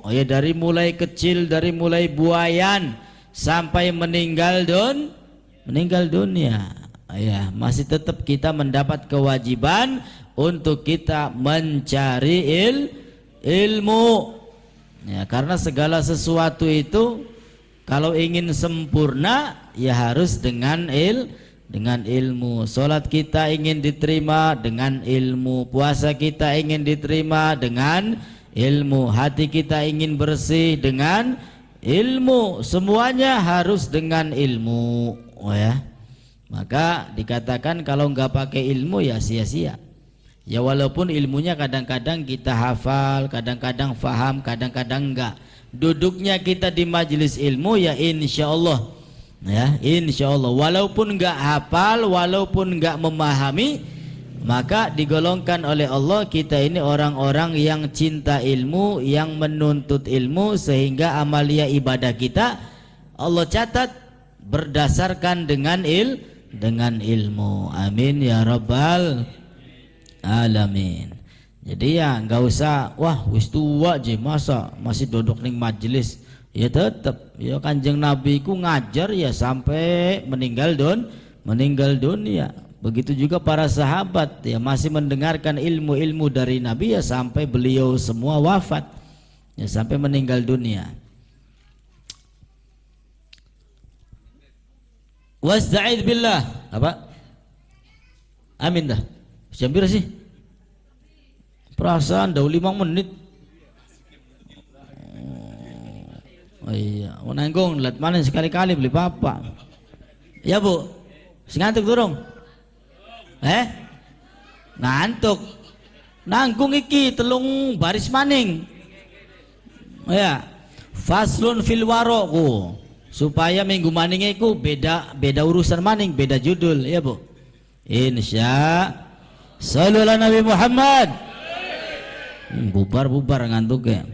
oh ya, dari mulai kecil, dari mulai buayan sampai meninggal dunia. Ya, masih tetap kita mendapat kewajiban untuk kita mencari ilmu, ya, karena segala sesuatu itu kalau ingin sempurna ya harus dengan ilmu. Salat kita ingin diterima dengan ilmu, puasa kita ingin diterima dengan ilmu, hati kita ingin bersih dengan ilmu, semuanya harus dengan ilmu. Oh ya, maka dikatakan kalau nggak pakai ilmu ya sia-sia. Ya walaupun ilmunya kadang-kadang kita hafal, kadang-kadang faham, kadang-kadang enggak. Duduknya kita di majelis ilmu ya insya Allah, Ya, insya Allah. Walaupun nggak hafal, walaupun nggak memahami, maka digolongkan oleh Allah kita ini orang-orang yang cinta ilmu, yang menuntut ilmu, sehingga amalia ibadah kita Allah catat berdasarkan dengan ilmu. Amin ya rabbal alamin. Jadi ya nggak usah wah wis tua aja masa masih duduk ning majelis. Ya tetap ya Kanjeng Nabi ku ngajar ya sampai meninggal dunia. Begitu juga para sahabat ya masih mendengarkan ilmu-ilmu dari Nabi ya sampai beliau semua wafat, ya sampai meninggal dunia. Wasta'id billah. Apa? Amin dah. Jam berapa sih? Perasaan dah 5 menit. Oh iya, mau nanggung lihat mana sekali-kali beli papa. Ya Bu, ngantuk turung? Ngantuk. Nanggung iki telung baris maning. Ya, faslun fil waroku. Supaya minggu maning iku beda urusan maning, beda judul ya Bu. Insya Sallallahu Nabi Muhammad. Bubar ngantuk ya.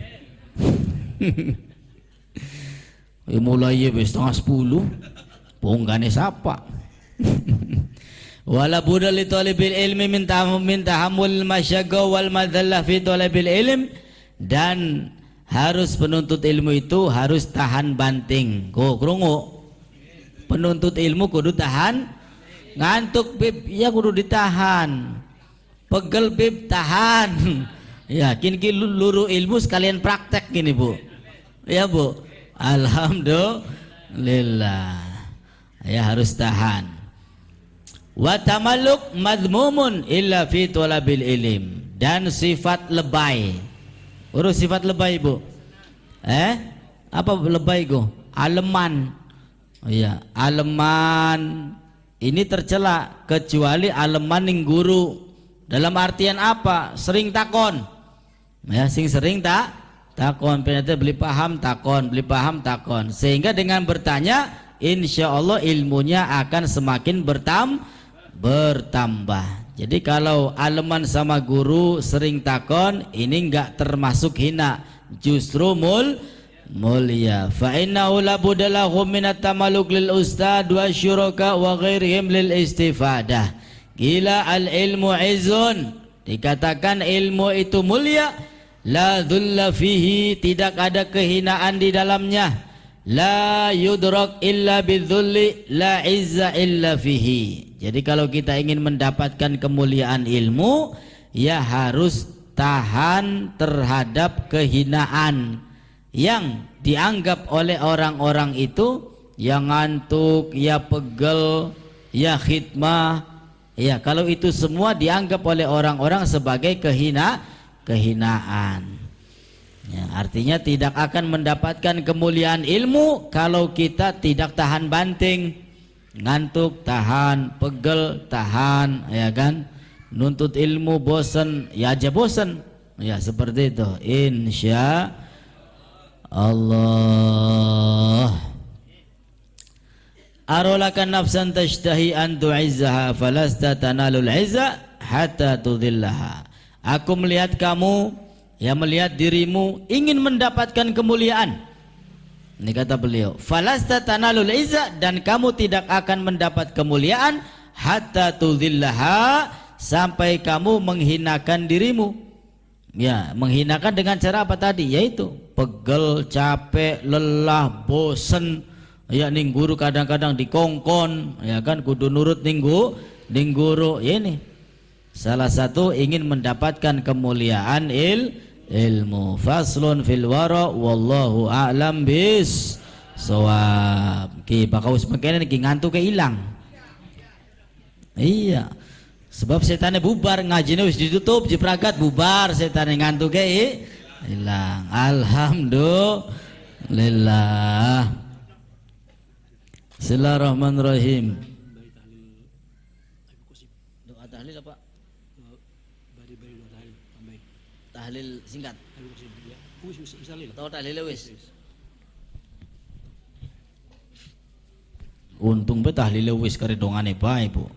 Mulai ya 9:30 ponggane sapa. Wala budal li talibil ilmi min tahammul masyaqqa wal madhallah fi talibil ilm, dan harus penuntut ilmu itu harus tahan banting. Krungu. Penuntut ilmu kudu tahan ngantuk bib ya kudu ditahan. Pegel bib tahan. Ya kini luru ilmu sekalian praktek gini Bu. Ya Bu. Alhamdulillah. Ya harus tahan. Wa tamalluk madmumun illa fi talabil ilm, dan sifat lebay. Urus sifat lebay Bu. Apa lebay go? Aleman. Oh iya, aleman ini tercela kecuali aleman ning guru. Dalam artian apa? Sering takon. Ya, sering takon, ternyata beli paham takon, sehingga dengan bertanya insya Allah ilmunya akan semakin bertambah. Jadi kalau aleman sama guru sering takon, ini enggak termasuk hina, justru mulia. Fa innahu la budalahu minat tamaluk lil ustad wa syuraka wa ghairihim lil istifadah. Gila al ilmu izun, dikatakan ilmu itu mulia. La dhulla fihi, tidak ada kehinaan di dalamnya. La yudrak illa bidzulli, la izza illa fihi. Jadi kalau kita ingin mendapatkan kemuliaan ilmu, ya harus tahan terhadap kehinaan yang dianggap oleh orang-orang itu, yang ngantuk, ya pegel, ya khidmah. Ya kalau itu semua dianggap oleh orang-orang sebagai kehinaan. Ya, artinya tidak akan mendapatkan kemuliaan ilmu kalau kita tidak tahan banting, ngantuk tahan, pegel tahan, ya kan? Nuntut ilmu bosan, ya aja bosan, ya seperti itu. Insya Allah. Arolakan nafsan tashtahi an tu'izzaha falasta tanalul izza hatta tudhillaha. Aku melihat kamu, ya melihat dirimu ingin mendapatkan kemuliaan. Ini kata beliau, falasta tanalul izza, dan kamu tidak akan mendapat kemuliaan hatta tudhillaha, sampai kamu menghinakan dirimu. Ya, menghinakan dengan cara apa tadi? Yaitu pegel, capek, lelah, bosen. Ya ning guru kadang-kadang dikongkon, ya kan kudu nurut ning guru. Ya ini salah satu ingin mendapatkan kemuliaan ilmu. Faslun fil wara wallahu a'lam bis shawab. Ki bakal semakin iki ngantuk ke ilang. Iya. Sebab setannya bubar, ngajine wis ditutup, jipragat bubar, setannya ngantuk ke ilang. Alhamdulillah. Bismillahirrahmanirrahim. Doa tahlil apa? Tahlil singkat. Tahu tahlil wis. Untung betah lilewis karidongane bae Bu.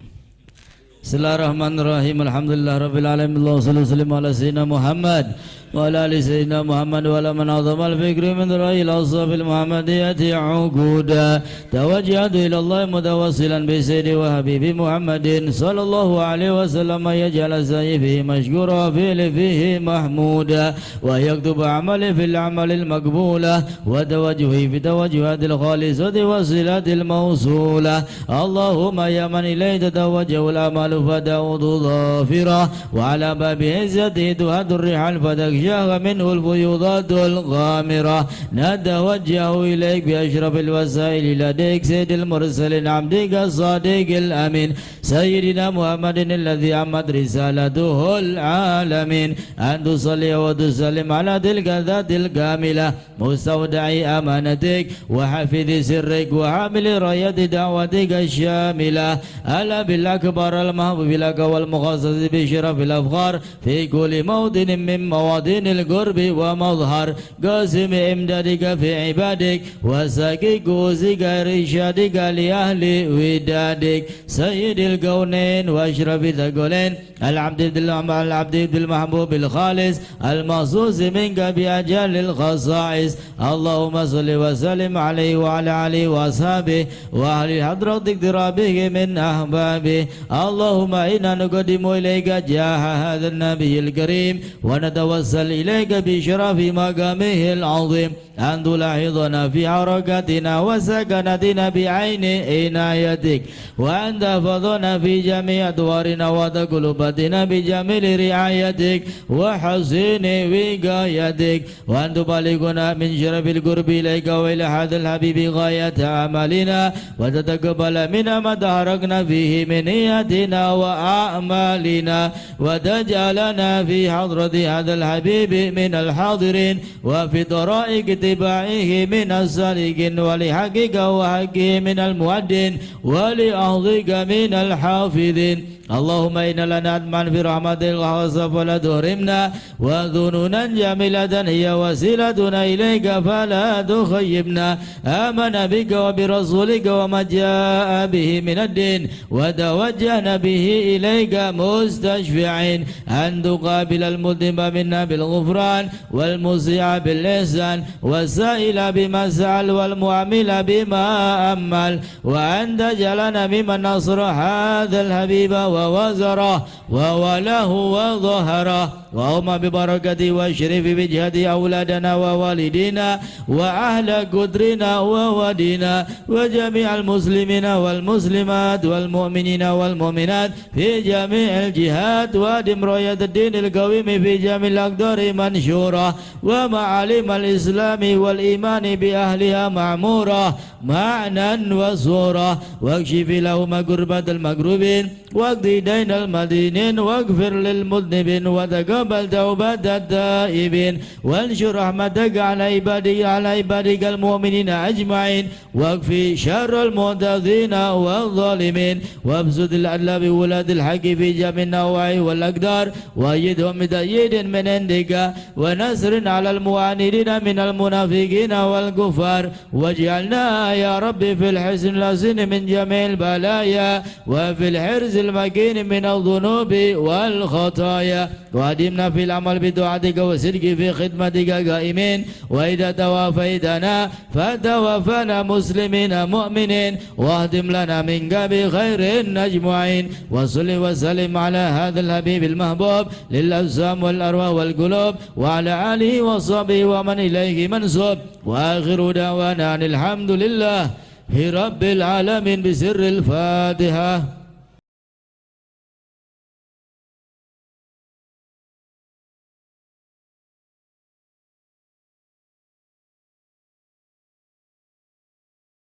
Bismillahirrahmanirrahim. Alhamdulillah rabbil alamin. Allahumma shalli ala sayyidina Muhammad wa ala ali sayyidina Muhammad wa ala man azama al-fikri min ra'il ashabil muhammadiyati uquda tawajjahtu ila Allah mutawassilan bi sayyidi wa habibi Muhammadin sallallahu alaihi wasallam yaj'al sayyihi mashkura fihi mahmuda wa yaktubu amali fil amalil maqbula wa tawajjuhi fi tawajjuhatil khalisati wa silatil mawsula. Allahumma ya man ilayhi tatawajjahu al-amal فدعوت ظافرة وعلى باب عزته تهد الرحال فتخشاها منه الفيوضات الغامرة. نتوجه إليك بأشرف الوسائل لديك سيد المرسلين عبدك الصادق الأمين سيدنا محمد الذي عمت رسالته العالمين أن تصلي وتسلم على تلك الذات الكاملة مستودع أمانتك وحافظ سرك وحامل راية دعوتك الشاملة ألا بالأكبر المحبوب لك والمخصص بشرف الأفخار في كل موطن من مواطن القرب ومظهر قاسم إمدادك في عبادك وساقي كوزك رشادك لأهل ودادك سيد الكونين وأشرف الثقلين العبد المحبوب الخالص المخصوص منك بأجل الخصائص. اللهم صل وسلم عليه وعلى آله وأصحابه وأهل حضرتك ضرابه من أحبابه. اللهم إنا نقدم إليك جاه هذا النبي الكريم ونتوسل إليك بشرف مقامه العظيم أن تلاحظنا في حركاتنا وسكناتنا بعين عنايتك وأن تحفظنا في جميع أدوارنا وتقلباتنا بجميل رعايتك وحسن وقايتك وأن تبلغنا من شرف القرب إليك وإلى هذا الحبيب غاية أعمالنا وتتقبل منا ما تحركنا فيه من نياتنا وأعمالنا وتجعلنا في حضرة هذا الحبيب من الحاضرين وفي طرائق اتباعه من السالكين ولحقك وحقه من المؤدين ولأرضك من الحافظين. اللهم إنا لنا أدمان في رحمتك الخاصة فلا تحرمنا وذنونا جميلة هي وسيلتنا إليك فلا تخيبنا. آمنا بك وبرسولك وما جاء به من الدين وتوجهنا به إليك مستشفعين أن تقابل المذنب منا بالغفران والمسيء بالإحسان والسائل بما سأل والمعامل بما أمل وأن تجعلنا ممن نصر هذا الحبيب ووزره ووله وظهره. وهم ببركة وشرف بجهد أولادنا ووالدينا وأهل قدرنا وودينا وجميع المسلمين والمسلمات والمؤمنين والمؤمنات في جميع الجهات وادم راية الدين القويم في جميع الأقدار منشورة ومعالم الإسلام والإيمان بأهلها معمورة معنى وصورة. واكشف لهم قربة المقربين واقضي دين المدينين واغفر للمذنبين وتقبل توبة التائبين وانشر رحمتك على عبادك المؤمنين أجمعين واكفي شر المعتدين والظالمين وابسط العدل بولاد الحق في جميع النواحي والأقدار وأيدهم بتأييد من عندك ونصر على المعاندين من المنافقين والكفار واجعلنا يا ربي في الحسن الحسن من جميع البلايا وفي الحرز المكين من الذنوب والخطايا وادمنا في العمل بدعاتك وصدق في خدمتك قائمين وإذا توافيتنا فتوفنا مسلمين مؤمنين واهدم لنا منك بخير أجمعين. وصل وسلم على هذا الحبيب المحبوب للأجسام والأرواح والقلوب وعلى آله وصحبه ومن إليه منسوب وآخر دعوانا الحمد لله رب العالمين بسر الفاتحة.